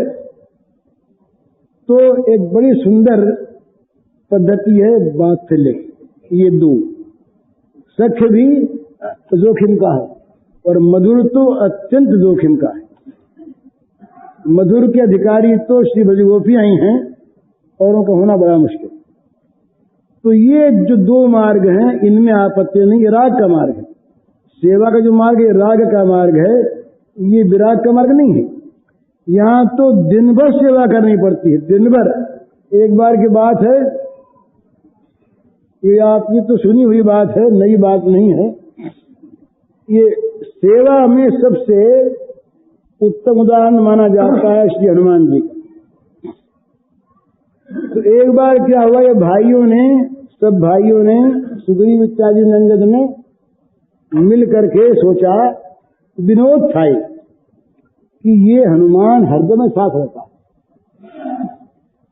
तो एक बड़ी सुंदर पद्धति है वात्सल्य। ये 2 सख्य भी जोखिम का है और मधुर तो अत्यंत जोखिम का है। मधुर के अधिकारी तो श्री ब्रजगोपियां ही हैं, और उनका होना बड़ा मुश्किल। तो ये जो 2 मार्ग हैं इनमें आपत्ति नहीं। ये राग का मार्ग है, सेवा का जो मार्ग है राग का मार्ग है, ये विराग का मार्ग नहीं है। यहाँ तो दिन भर सेवा करनी पड़ती है, दिन भर। एक बार की बात है, ये आपकी तो सुनी हुई बात है, नई बात नहीं है। ये सेवा में सबसे उत्तम उदाहरण माना जाता है श्री हनुमान जी का। तो एक बार क्या हुआ, ये सब भाइयों ने सुग्रीव इत्यादि नंगद ने मिल करके सोचा, विनोद था कि ये हनुमान हरदम साथ रहता है,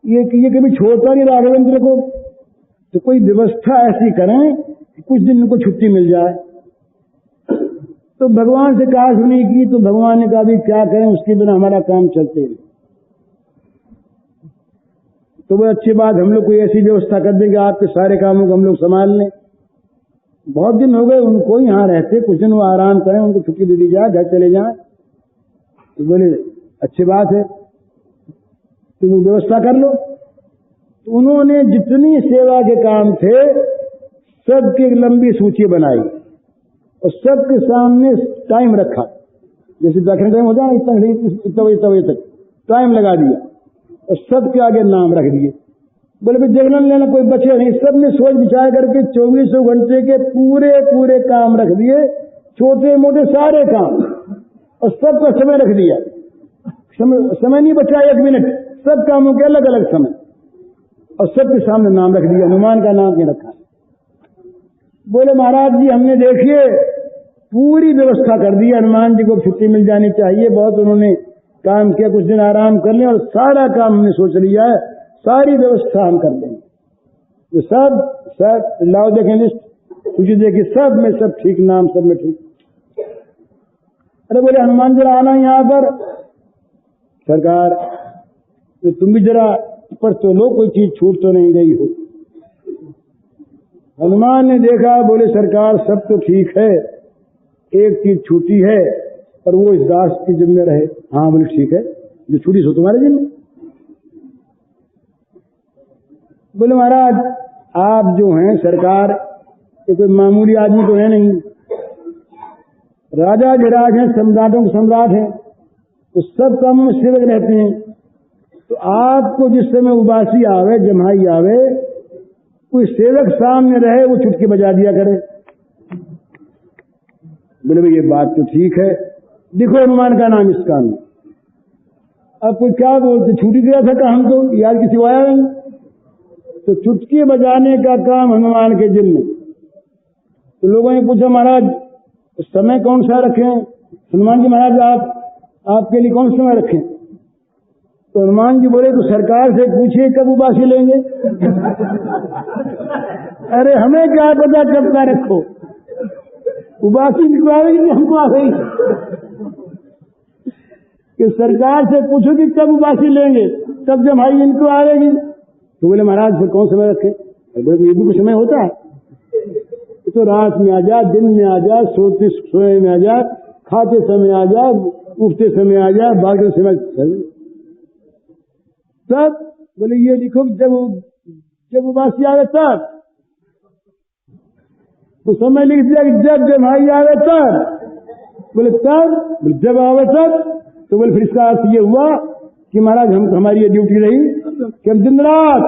ये कभी छोड़ता नहीं राघवेंद्र को, तो कोई व्यवस्था ऐसी करें कि कुछ दिन इनको छुट्टी मिल जाए। तो भगवान से कहा सुनी की, तो भगवान ने कहा भी क्या करें, उसके बिना हमारा काम चलते नहीं। तो वो अच्छी बात, हम लोग कोई ऐसी व्यवस्था कर देंगे आपके सारे कामों को हम लोग संभाल लें। बहुत दिन हो गए उनको यहाँ रहते, कुछ दिन वो आराम करें, उनको छुट्टी दे दी जाए, घर चले जाएं। तो बोले अच्छी बात है, तुम व्यवस्था कर लो। तो उन्होंने जितनी सेवा के काम थे सबकी एक लंबी सूची बनाई और सबके सामने टाइम रखा, जैसे दक्षिण टाइम होता है इतना बजे तक टाइम लगा दिया और सबके आगे नाम रख दिए। बोले भाई जगलन लेना कोई बचे नहीं, सब ने सोच विचार करके 24 घंटे के पूरे काम रख दिए, छोटे मोटे सारे काम, और सबका समय रख दिया। समय नहीं बचा 1 मिनट, सब कामों के अलग अलग समय, और सबके सामने नाम रख दिया। हनुमान का नाम नहीं रखा। बोले महाराज जी हमने देखिए पूरी व्यवस्था कर दी, हनुमान जी को छुट्टी मिल जानी चाहिए, बहुत उन्होंने काम किया, कुछ दिन आराम कर लें, और सारा काम हमने सोच लिया है, सारी व्यवस्था हम कर लेंगे। ये सब लाओ देखें लिस्ट, कुछ देखिए सब में सब ठीक, नाम सब में ठीक। अरे बोले हनुमान जरा आना यहाँ पर। सरकार तो तुम भी जरा पर तो लो, कोई चीज छूट तो नहीं गई हो। हनुमान ने देखा, बोले सरकार सब तो ठीक है, एक चीज छूटी है और वो इस दास की जिम्मे रहे। हाँ बोले ठीक है, जो छूटी सो तुम्हारे जिम्मे। बोले महाराज आप जो हैं सरकार, ये कोई मामूली आदमी तो है नहीं, राजा धीराज हैं, सम्राटों के सम्राट हैं, तो सब कामों में सेवक रहते हैं। तो आपको जिस समय उबासी आवे, जम्हाई आवे, कोई सेवक सामने रहे, वो चुटकी बजा दिया करे। बोले भाई ये बात तो ठीक है, देखो हनुमान का नाम इस काम में। अब कोई क्या बोलते, छूटी गया था का हम तो यार किसी को आया नहीं, तो चुटकी बजाने का काम हनुमान के जिम्मे। तो लोगों ने पूछा महाराज समय कौन सा रखें? हनुमान जी महाराज आपके लिए कौन सा समय रखें? तो हनुमान जी बोले तो सरकार से पूछिए कब उबासी लेंगे। अरे हमें क्या पता कब का रखो, उबासी इनको आ गई कि हमको आ गई, कि सरकार से पूछो कि कब उबासी लेंगे, तब जब भाई इनको आएगी। तो बोले महाराज फिर कौन समय रखे? बोले ये भी कुछ समय होता है, तो रात में आ जा, दिन में आ जा, सोए में आ जा, खाते समय आ जा, उठते समय आ जा, बाकी समय तब। बोले ये लिखो जब उबासी आवे तब, तो समय लिख दिया कि जब जमाई आवे तब। बोले तब, जब आवे तब। तो बोले फिर इसका अर्थ ये हुआ कि महाराज हमारी ये ड्यूटी रही कि हम दिन रात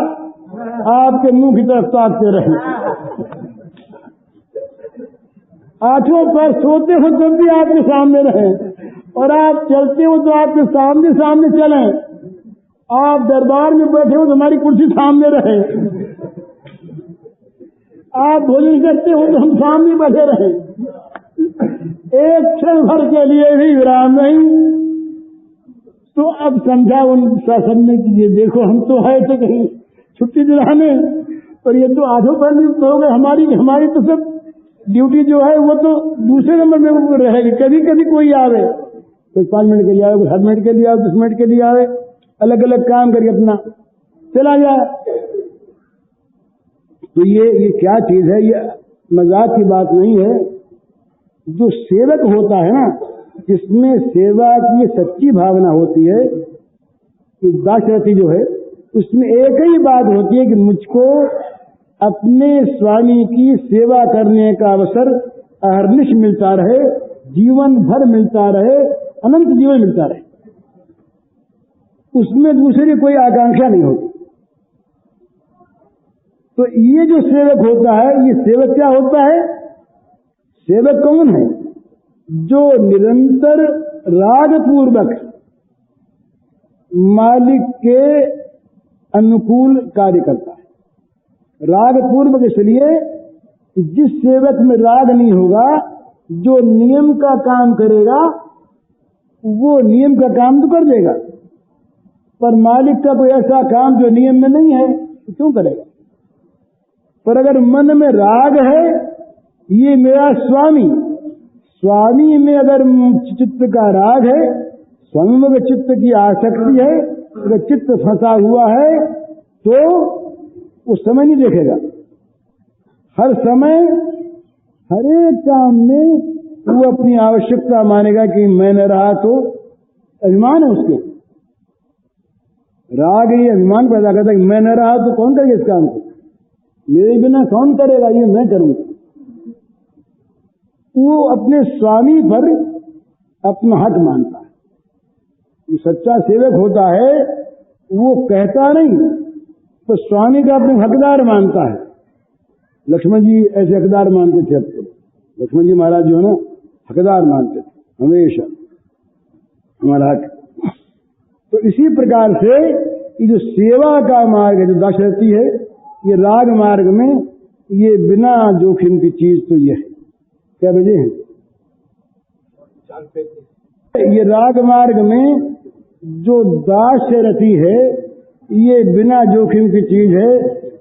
आपके मुंह की तरफ ताकते रहे, आंखों पर सोते हो जब भी आपके सामने रहे, और आप चलते हो तो आपके सामने सामने चलें, आप दरबार में बैठे हो तो हमारी कुर्सी सामने रहे, आप भोजन करते हो तो हम सामने बैठे रहे, एक क्षण भर के लिए भी विराम नहीं। तो अब समझा उन शासन ने कि ये देखो हम तो है तो कहीं छुट्टी दिलाने, पर ये तो आधों पर नियुक्त हो गए, हमारी तो सब ड्यूटी जो है वो तो दूसरे नंबर में वो रहेगी। कभी कभी कोई आवे, कोई 5 मिनट के लिए आवे, कोई 7 मिनट के लिए आवे, 10 मिनट के लिए आवे, अलग अलग काम करके अपना चला जाए। तो ये क्या चीज है, ये मजाक की बात नहीं है। जो सेवक होता है ना, जिसमें सेवा की सच्ची भावना होती है, कि दासरथी जो है, उसमें एक ही बात होती है कि मुझको अपने स्वामी की सेवा करने का अवसर अहर्निश मिलता रहे, जीवन भर मिलता रहे, अनंत जीवन मिलता रहे, उसमें दूसरी कोई आकांक्षा नहीं होती। तो ये जो सेवक होता है, ये सेवक क्या होता है? सेवक कौन है? जो निरंतर राग पूर्वक मालिक के अनुकूल कार्य करता है। राग पूर्वक इसलिए कि जिस सेवक में राग नहीं होगा, जो नियम का काम करेगा वो नियम का काम तो कर देगा, पर मालिक का कोई ऐसा काम जो नियम में नहीं है तो क्यों करेगा। पर अगर मन में राग है, ये मेरा स्वामी, स्वामी में अगर चित्त का राग है, स्वामी में अगर चित्त की आसक्ति है, अगर चित्त फंसा हुआ है तो वो समय नहीं देखेगा। हर समय हर एक काम में वो अपनी आवश्यकता मानेगा कि मैं न रहा तो अभिमान है उसके। राग ये अभिमान पैदा करता है कि मैं न रहा तो कौन करेगा इस काम को, मेरे बिना कौन करेगा, ये मैं करूंगा। वो अपने स्वामी पर अपना हक मानता है। जो सच्चा सेवक होता है वो कहता नहीं, तो स्वामी का अपने हकदार मानता है। लक्ष्मण जी ऐसे हकदार मानते थे। अब तो लक्ष्मण जी महाराज जो है ना, हकदार मानते थे हमेशा हमारा हक। तो इसी प्रकार से ये जो सेवा का मार्ग है, जो दाशरथी है, ये राग मार्ग में ये बिना जोखिम की चीज तो ये है। क्या बजे है ये राग मार्ग में जो दाशरथी है, ये बिना जोखिम की चीज है,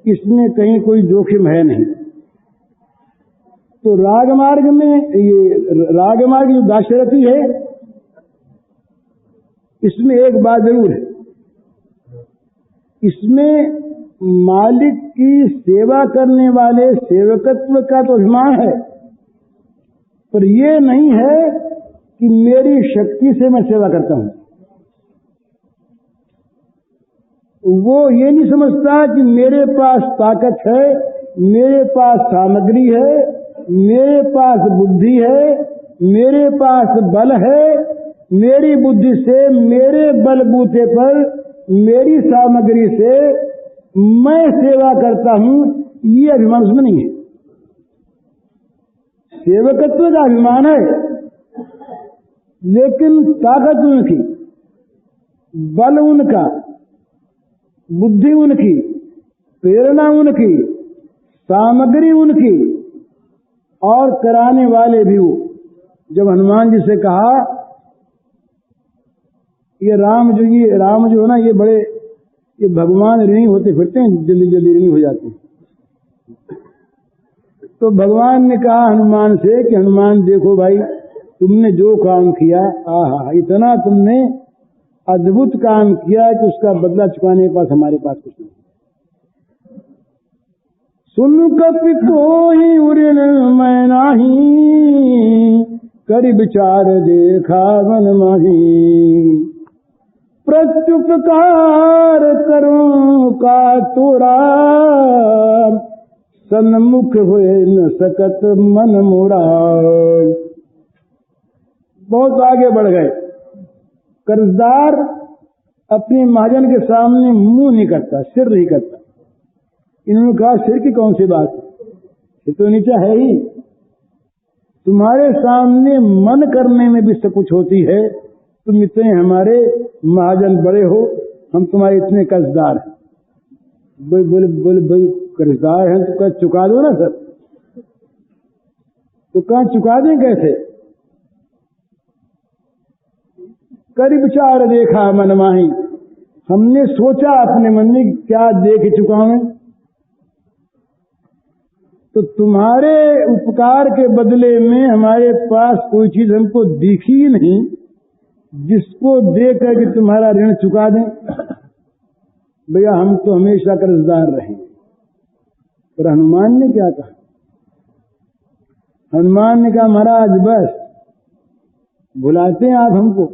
इसमें कहीं कोई जोखिम है नहीं। तो राग मार्ग में ये राग मार्ग जो दाशरथी है, इसमें एक बात जरूर है, इसमें मालिक की सेवा करने वाले सेवकत्व का तो अभिमान है, पर ये नहीं है कि मेरी शक्ति से मैं सेवा करता हूं। वो ये नहीं समझता कि मेरे पास ताकत है, मेरे पास सामग्री है, मेरे पास बुद्धि है, मेरे पास बल है, मेरी बुद्धि से, मेरे बलबूते पर, मेरी सामग्री से मैं सेवा करता हूं, ये अभिमान उसमें नहीं है। सेवकत्व का अभिमान है, लेकिन ताकत उनकी, बल उनका, बुद्धि उनकी, प्रेरणा उनकी, सामग्री उनकी, और कराने वाले भी वो। जब हनुमान जी से कहा ये राम जो है ना, ये बड़े ये भगवान ऋणी होते फिरते हैं, जल्दी जल्दी ऋणी हो जाते हैं। तो भगवान ने कहा हनुमान से कि हनुमान देखो भाई, तुमने जो काम किया, आहा, इतना तुमने अद्भुत काम किया कि उसका बदला चुकाने के पास हमारे पास कुछ नहीं। सुन कपि कोहि उरिन मैं नाही, करि विचार देखा मन माही। प्रत्युपकार करूं का तोरा, सन्मुख हुए न सकत मन मोरा। बहुत आगे बढ़ गए। कर्जदार अपने महाजन के सामने मुंह नहीं करता, सिर नहीं करता। इन्होंने कहा सिर की कौन सी बात है, सिर तो नीचा है ही। तुम्हारे सामने मन करने में भी सब कुछ होती है। तुम इतने हमारे महाजन बड़े हो, हम तुम्हारे इतने कर्जदार हैं। बोले भाई कर्जदार हैं तो क्या चुका दो ना सर। तो कहाँ चुका दें कैसे। कर विचार देखा मन माही, हमने सोचा अपने मन में क्या देख चुका मैं। तो तुम्हारे उपकार के बदले में हमारे पास कोई चीज हमको दिखी ही नहीं जिसको देकर कि तुम्हारा ऋण चुका दें। भैया हम तो हमेशा कर्जदार रहेंगे। पर हनुमान ने क्या कहा, हनुमान ने कहा महाराज बस भुलाते हैं आप हमको।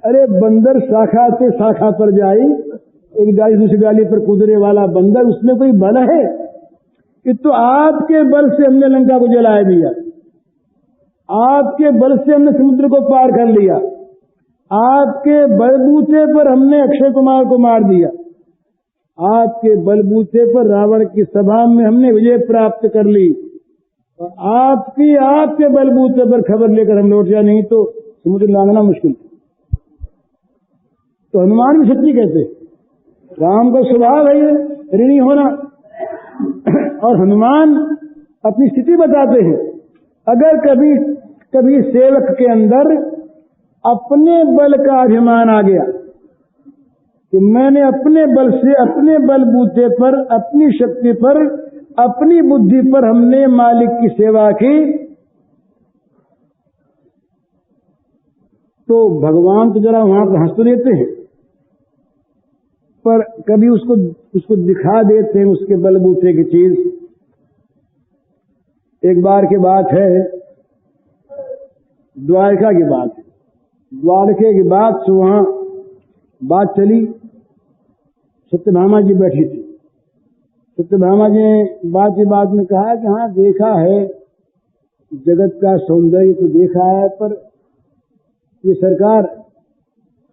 अरे बंदर शाखा से शाखा पर जाई, एक डाली दूसरी डाली पर कूदने वाला बंदर, उसमें कोई बल है कि तो आपके बल से हमने लंका को जला दिया, आपके बल से हमने समुद्र को पार कर लिया, आपके बलबूते पर हमने अक्षय कुमार को मार दिया, आपके बलबूते पर रावण की सभा में हमने विजय प्राप्त कर ली। और आपके बलबूते पर खबर लेकर हम लौट जाए, नहीं तो समुद्र लांघना मुश्किल। तो हनुमान भी सच्ची कहते, राम का स्वभाव है ये ऋणी होना। और हनुमान अपनी स्थिति बताते हैं, अगर कभी कभी सेवक के अंदर अपने बल का अभिमान आ गया कि मैंने अपने बल से, अपने बलबूते पर, अपनी शक्ति पर, अपनी बुद्धि पर हमने मालिक की सेवा की, तो भगवान तो जरा वहां पर हंस लेते हैं, पर कभी उसको दिखा देते हैं उसके बलबूते की चीज। एक बार की बात है, द्वारका की बात है। द्वारके की बात से वहां बात चली, सत्यभामा जी बैठी थी। सत्यभामा जी ने बात में कहा कि हाँ देखा है, जगत का सौंदर्य तो देखा है, पर ये सरकार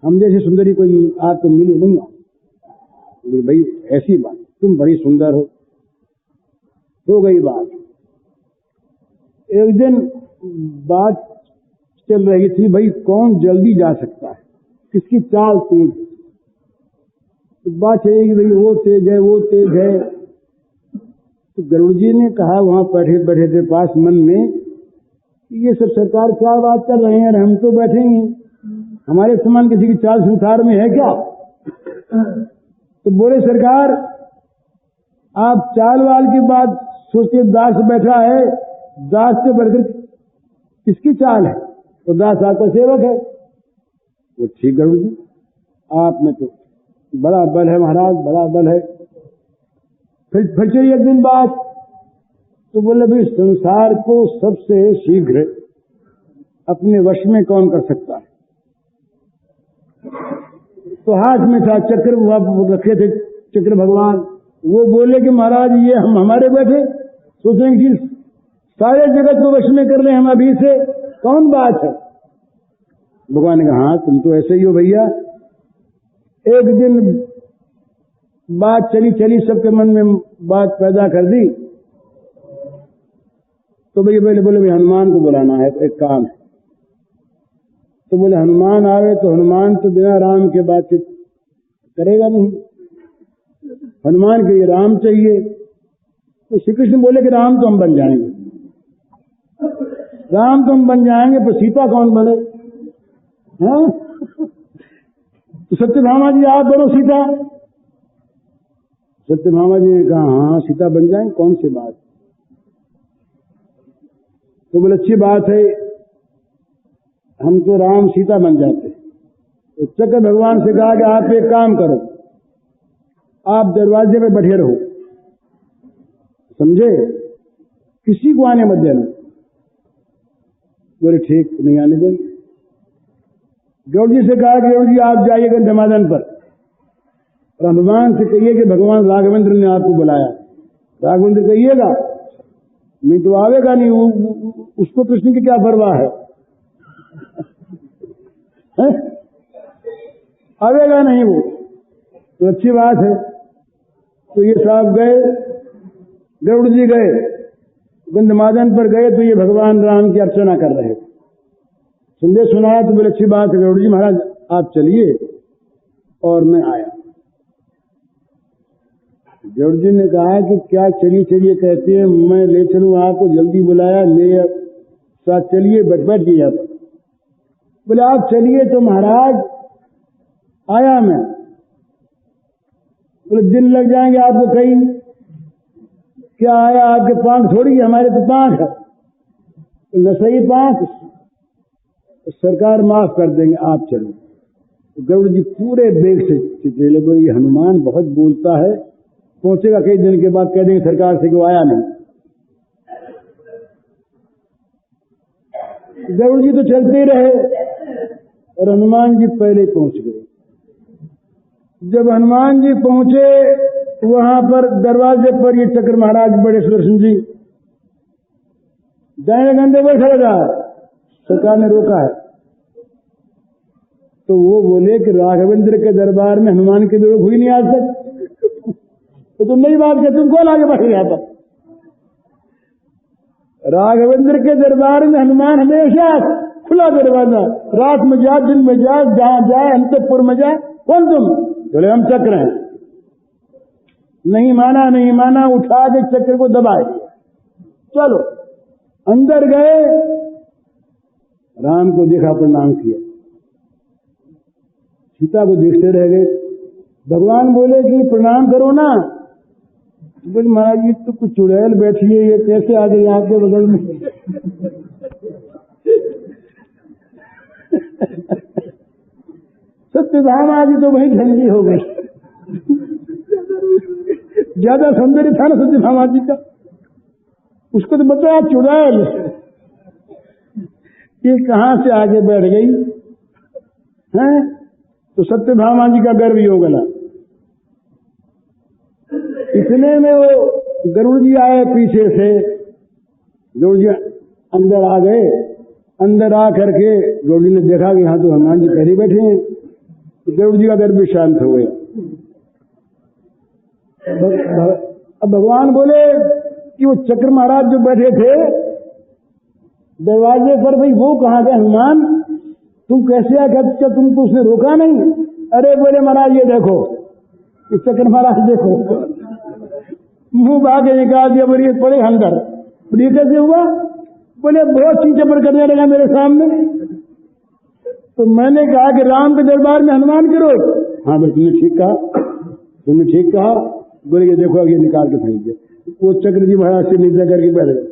हम जैसी सुंदरी कोई आपको मिली नहीं। बोले भाई ऐसी बात, तुम बड़ी सुंदर हो गई बात। एक दिन बात चल रही थी, भाई कौन जल्दी जा सकता है, किसकी चाल तेज। तो बात चलेगी भाई वो तेज है, वो तेज है। तो गरुड़ जी ने कहा वहां बैठे थे पास मन में, ये सब सरकार क्या बात कर रहे हैं, हम तो बैठे ही हैं, हमारे समान किसी की चाल संसार में है क्या। तो बोले सरकार आप चाल वाल की बात सोचते, दास बैठा है, दास से बढ़कर किसकी चाल है, तो दास आपका सेवक है। वो ठीक गरुड़ जी, आप में तो बड़ा बल है महाराज, बड़ा बल है। फिर चलिए एक दिन बात, तो बोले भाई संसार को सबसे शीघ्र अपने वश में कौन कर सकता है। तो हाथ में था चक्र, वहां रखे थे चक्र भगवान। वो बोले कि महाराज ये हम हमारे बैठे सोचेंगे कि सारे जगत को वश में कर ले हम अभी से, कौन बात है। भगवान ने कहा हाँ तुम तो ऐसे ही हो भैया। एक दिन बात चली सबके मन में बात पैदा कर दी। तो भैया पहले बोले भाई हनुमान को बुलाना है, एक काम है। तो बोले हनुमान आवे, तो हनुमान तो बिना राम के बातचीत करेगा नहीं, हनुमान के लिए राम चाहिए। तो श्री कृष्ण बोले कि राम तो हम बन जाएंगे, राम तो हम बन जाएंगे, पर सीता कौन बने। हाँ तो सत्यभामा जी आप बनो सीता। सत्यभामा जी ने कहा हाँ सीता बन जाएंगे, कौन सी बात। तो बोले अच्छी बात है, हम तो राम सीता बन जाते। तो चक्र भगवान से कहा कि आप एक काम करो, आप दरवाजे पे बैठे रहो, समझे, किसी को आने मत देना। बोले ठीक, नहीं आने देंगे। गौड़ जी से कहा कि गौड़ जी आप जाइए गंधमादन पर, और हनुमान से कहिए कि भगवान राघवेंद्र ने आपको बुलाया। राघवेंद्र कहिएगा, नहीं तो आवेगा नहीं, उसको कृष्ण की क्या परवाह है, आवेगा नहीं वो। तो अच्छी बात है। तो ये साहब गए, गरुड़ जी गए, गंधमादन पर गए, तो ये भगवान राम की अर्चना कर रहे। संदेश सुनाया तो बोले अच्छी बात है गरुड़ जी महाराज आप चलिए, और मैं आया। गरुड़ जी ने कहा कि क्या चलिए कहते हैं, मैं ले चलूं आपको, जल्दी बुलाया, ले साथ चलिए, बैठ गया। बोले आप चलिए तो महाराज आया मैं। बोले दिन लग जाएंगे आपको कहीं, क्या आया आपके पांख थोड़ी है, हमारे तो पांख है, तो न सही पांख, तो सरकार माफ कर देंगे, आप चलो। तो गरुड़ जी पूरे बेग से चले गए, ये हनुमान बहुत बोलता है, पहुंचेगा कई दिन के बाद कह देंगे सरकार से कि वो आया नहीं। गरुड़ जी तो चलते ही रहे और हनुमान जी पहले पहुंच गए। जब हनुमान जी पहुंचे वहां पर दरवाजे पर ये चक्र महाराज बड़े सुदर्शन जी दाएं कंधे पर खड़ा रहा, सरकार ने रोका है। तो वो बोले कि राघवेंद्र के दरबार में हनुमान की विरोध हुई नहीं आज तक, तो तुम नई बात क्या, तुम कौन आगे बढ़े यहाँ पर। राघवेंद्र के दरबार में हनुमान हमेशा खुला दरवाजा, रात में जा दिन में जा, जहां जाए अंतपुर में जा। कौन तुम? बोले हम चक्र हैं। नहीं माना, उठा के चक्र को दबाए, चलो अंदर गए, राम को देखा, प्रणाम किया, सीता को देखते रह गए। भगवान बोले कि प्रणाम करो ना। बोले महाराज जी तो कुछ चुड़ैल बैठी है, ये कैसे आ गई आपके बगल में? सत्यभामा जी तो वही झंडी हो गई। ज्यादा सौंदर्य था ना सत्यभामा जी का, उसको तो बताया चुड़ैल, ये कहां से आगे बैठ गई है? तो सत्यभामा जी का गर्व हो गया। इतने में वो गरुड़ जी आए पीछे से, गरुड़ जी अंदर आ गए। अंदर आ करके गरुड़ जी ने देखा कि यहाँ तो हनुमान जी पहले बैठे हैं, तो गरुड़ जी का गर्व भी शांत हो गया। अब भगवान बोले कि वो चक्र महाराज जो बैठे थे दरवाजे पर, भाई वो कहाँ गए हनुमान? तुम कैसे आए? क्या तुमको उसने रोका नहीं? अरे बोले महाराज ये देखो, इस चक्र महाराज देखो, मुंह बाके निकाल दिया, बोलिए पड़े अंदर। बोलिए कैसे हुआ? बोले बहुत चीजें पर करने लगा मेरे सामने। तो मैंने कहा कि राम के दरबार में हनुमान करो। हाँ बोले तुमने ठीक कहा। बोले कि देखो अब ये निकाल के फेंक दे। वो चक्र जी महाराज से नीचे करके बैठ गए।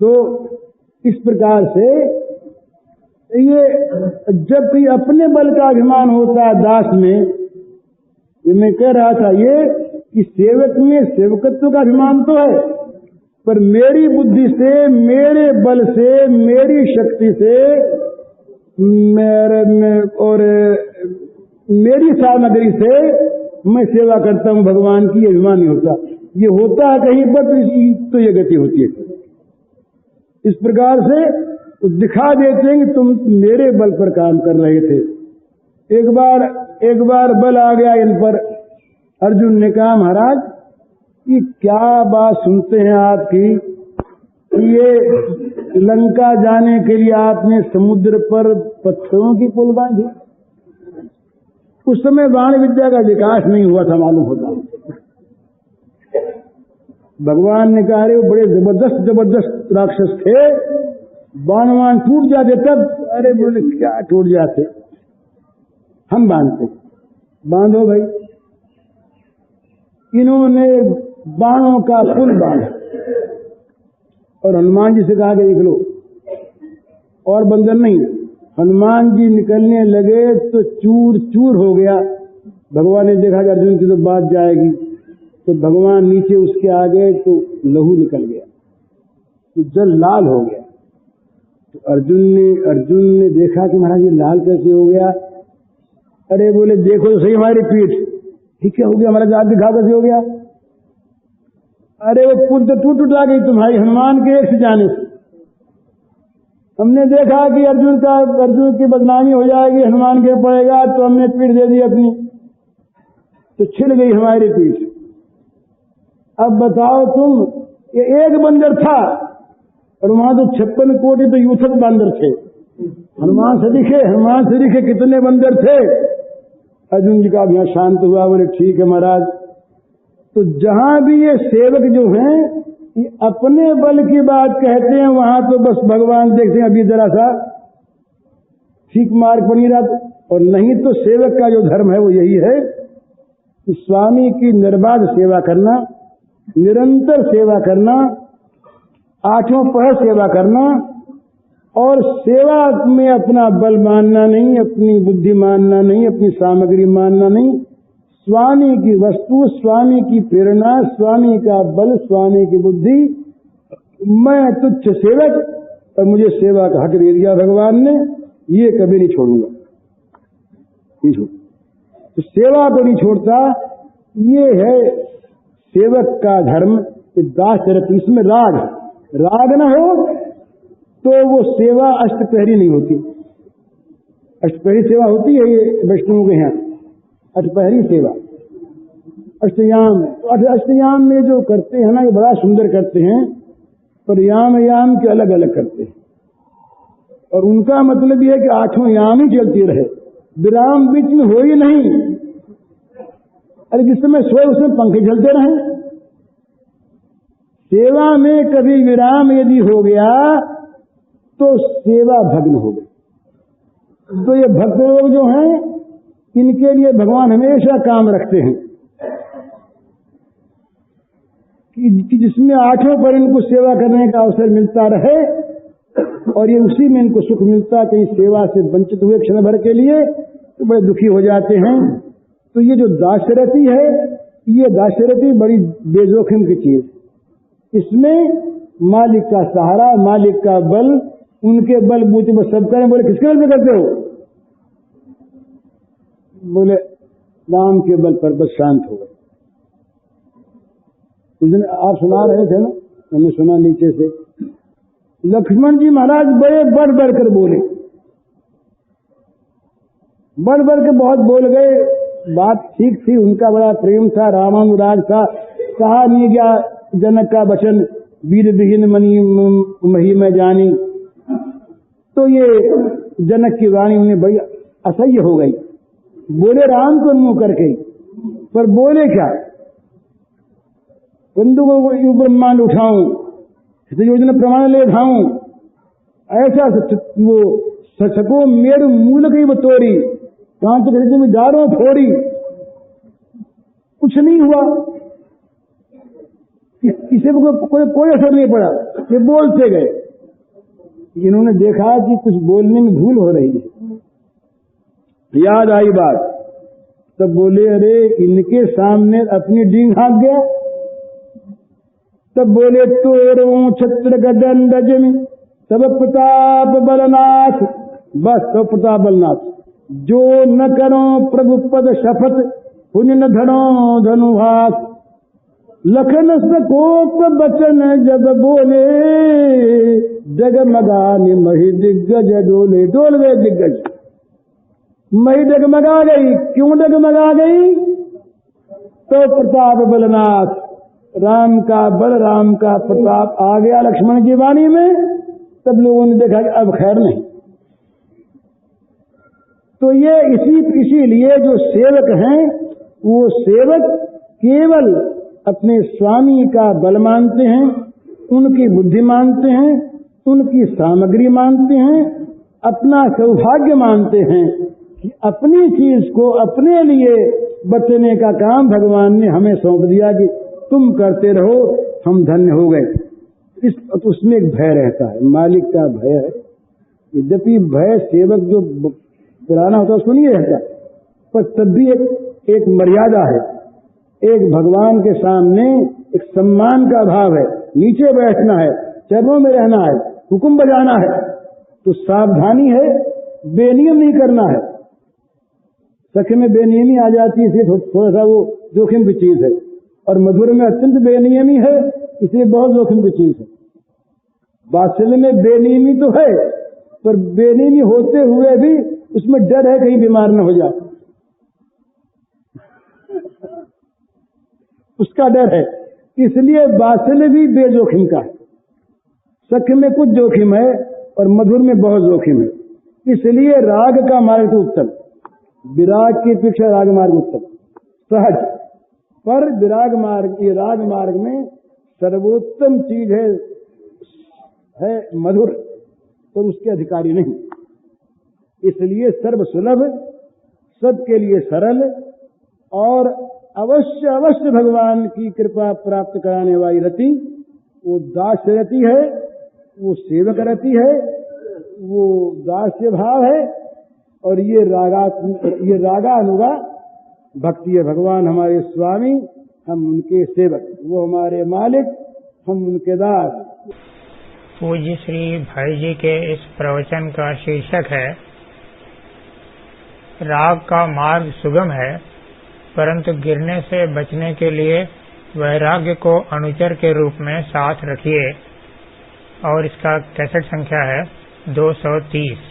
तो इस प्रकार से ये जब भी अपने बल का अभिमान होता है दास में, ये मैं कह रहा था ये कि सेवक में सेवकत्व का अभिमान तो है, पर मेरी बुद्धि से, मेरे बल से, मेरी शक्ति से, और मेरी सामग्री से मैं सेवा करता हूं भगवान की, अभिमान नहीं होता। ये होता है कहीं पर तो ये गति होती है। इस प्रकार से दिखा देते हैं कि तुम मेरे बल पर काम कर रहे थे। एक बार बल आ गया इन पर। अर्जुन ने कहा महाराज ये क्या बात सुनते हैं आपकी, ये लंका जाने के लिए आपने समुद्र पर पत्थरों की पुल बांधी। उस समय बाण विद्या का विकास नहीं हुआ था मालूम होता। भगवान ने कहा वो बड़े जबरदस्त राक्षस थे, बाण टूट जाते तब। अरे बोले क्या टूट जाते, हम बांधते। बांधो भाई। इन्होंने बाणों का पुल बांधा और हनुमान जी से कहा कि निकलो, और बंदर नहीं। हनुमान जी निकलने लगे तो चूर चूर हो गया। भगवान ने देखा कि अर्जुन की तो बात जाएगी, तो भगवान नीचे उसके आ गए तो लहू निकल गया, तो जल लाल हो गया। तो अर्जुन ने देखा कि महाराज ये लाल कैसे हो गया? अरे बोले देखो तो सही हमारी पीठ, ठीक है हो गया महाराज, आप दिखा कैसे हो गया? अरे वो पुल तो टूट आ गई तुम्हारी हनुमान के एक से जाने से। हमने देखा कि अर्जुन की बदनामी हो जाएगी, हनुमान गिर पड़ेगा, तो हमने पीठ दे दी अपनी, तो छिल गई हमारी पीठ। अब बताओ तुम, ये एक बंदर था और वहां तो 56 कोटि तो यूथक बंदर थे। हनुमान से दिखे कितने बंदर थे। अर्जुन जी का भी शांत हुआ, बोले ठीक है महाराज। तो जहां भी ये सेवक जो हैं ये अपने बल की बात कहते हैं, वहां तो बस भगवान देखते हैं अभी जरा सा ठीक मार्ग पर नहीं रहा। और नहीं तो सेवक का जो धर्म है वो यही है कि स्वामी की निर्बाध सेवा करना, निरंतर सेवा करना, आठों पहर सेवा करना, और सेवा में अपना बल मानना नहीं, अपनी बुद्धि मानना नहीं, अपनी सामग्री मानना नहीं। स्वामी की वस्तु, स्वामी की प्रेरणा, स्वामी का बल, स्वामी की बुद्धि। मैं तुच्छ सेवक और मुझे सेवा का हक दे दिया भगवान ने, ये कभी नहीं छोड़ूंगा। तो सेवा को नहीं छोड़ता, ये है सेवक का धर्म। दास चरित्र, इसमें राग न हो तो वो सेवा अष्टपहरी नहीं होती। अष्टपहरी सेवा होती है ये वैष्णव के यहाँ, अष्टपहरी सेवा। अष्टयाम। अष्टयाम में जो करते हैं ना, ये बड़ा सुंदर करते हैं, पर याम याम के अलग अलग करते हैं। और उनका मतलब यह है कि आठों याम ही चलती रहे, विराम बीच में हो ही नहीं। अरे जिस समय सोए उसमें पंखे चलते रहे। सेवा में कभी विराम यदि हो गया तो सेवा भग्न हो गई। तो ये भक्त लोग जो हैं, इनके लिए भगवान हमेशा काम रखते हैं कि जिसमें आठों पर इनको सेवा करने का अवसर मिलता रहे, और ये उसी में इनको सुख मिलता। कहीं सेवा से वंचित हुए क्षण भर के लिए तो बड़े दुखी हो जाते हैं। तो ये जो दाशरथी है, ये दाशरथी बड़ी बेजोखिम की चीज। इसमें मालिक का सहारा, मालिक का बल, उनके बल बूते पर सब करें। बोले किसके बल पे करते हो? बोले राम के बल पर बस शांत हो गए। उस दिन आप सुना रहे थे ना, मैंने सुना नीचे से, लक्ष्मण जी महाराज बड़े बढ़ बढ़ कर बोले, बढ़ बढ़ के बहुत बोल गए। बात ठीक थी, उनका बड़ा प्रेम था, रामानुराग था। कहा नहीं गया जनक का वचन, वीर विहीन मनी मही में जानी। तो ये जनक की वाणी उन्हें बड़ी असह्य हो गई। बोले राम को मुंह करके, पर बोले क्या? बंदूकों को ब्रह्मांड उठाऊं, योजना प्रमाण ले खाऊं, ऐसा वो सको मेरु मूल की वो तोड़ी, कांच के में डारों फोड़ी। कुछ नहीं हुआ, किसी को कोई असर नहीं पड़ा, ये बोलते गए। इन्होंने देखा कि कुछ बोलने में भूल हो रही है, याद आई बात। तब बोले अरे इनके सामने अपनी डींग हाँक गया। तब बोले तोरो छत्र गदन रजमी तब प्रताप बलनाथ। बस तो प्रताप बलनाथ, जो न करो प्रभु पद शपथ, पुण्य न धनो धनुहास। लखन सकोप बचन जब बोले, जगमगाने मही दिग्गज डोले। डोल गए दिग्गज, मही डगमगा गई। क्यों डगमगा गई? तो प्रताप बलनाथ, राम का बल, राम का प्रताप आ गया लक्ष्मण की वाणी में। तब लोगों ने देखा कि अब खैर नहीं। तो ये इसीलिए जो सेवक हैं, वो सेवक केवल अपने स्वामी का बल मानते हैं, उनकी बुद्धि मानते हैं, उनकी सामग्री मानते हैं, अपना सौभाग्य मानते हैं कि अपनी चीज को अपने लिए बचने का काम भगवान ने हमें सौंप दिया कि तुम करते रहो, हम धन्य हो गए। उसमें एक भय रहता है, मालिक का भय है। यद्यपि भय सेवक जो पुराना होता है उसको नहीं रहता, पर तब भी एक मर्यादा है। एक भगवान के सामने एक सम्मान का भाव है, नीचे बैठना है, चरणों में रहना है, हुक्म बजाना है। तो सावधानी है, बेनियम नहीं करना है। सख्य में बेनियमी आ जाती है, इसलिए थोड़ा सा वो जोखिम की चीज है। और मधुर में अत्यंत बेनियमी है, इसलिए बहुत जोखिम की चीज है। वात्सल्य में बेनियमी तो है, पर बेनियमी होते हुए भी उसमें डर है कहीं बीमार न हो जाए, उसका डर है। इसलिए वात्सल्य भी बेजोखिम का है। सख्य में कुछ जोखिम है और मधुर में बहुत जोखिम है। इसलिए राग का मार्ग उत्तम, विराग की अपेक्षा राग मार्ग उत्तम सहज। पर विराग मार्ग, ये राग मार्ग में सर्वोत्तम चीज है मधुर, पर उसके अधिकारी नहीं। इसलिए सर्वसुलभ, सबके लिए सरल, और अवश्य अवश्य भगवान की कृपा प्राप्त कराने वाली रति वो दास रति है, वो सेवक रति है, वो दास्य भाव है। और ये रागानुगा भक्ति है। भगवान हमारे स्वामी, हम उनके सेवक, वो हमारे मालिक, हम उनके दास। पूज्य श्री भाई जी के इस प्रवचन का शीर्षक है राग का मार्ग सुगम है, परंतु गिरने से बचने के लिए वैराग्य को अनुचर के रूप में साथ रखिए। और इसका कैसेट संख्या है 230।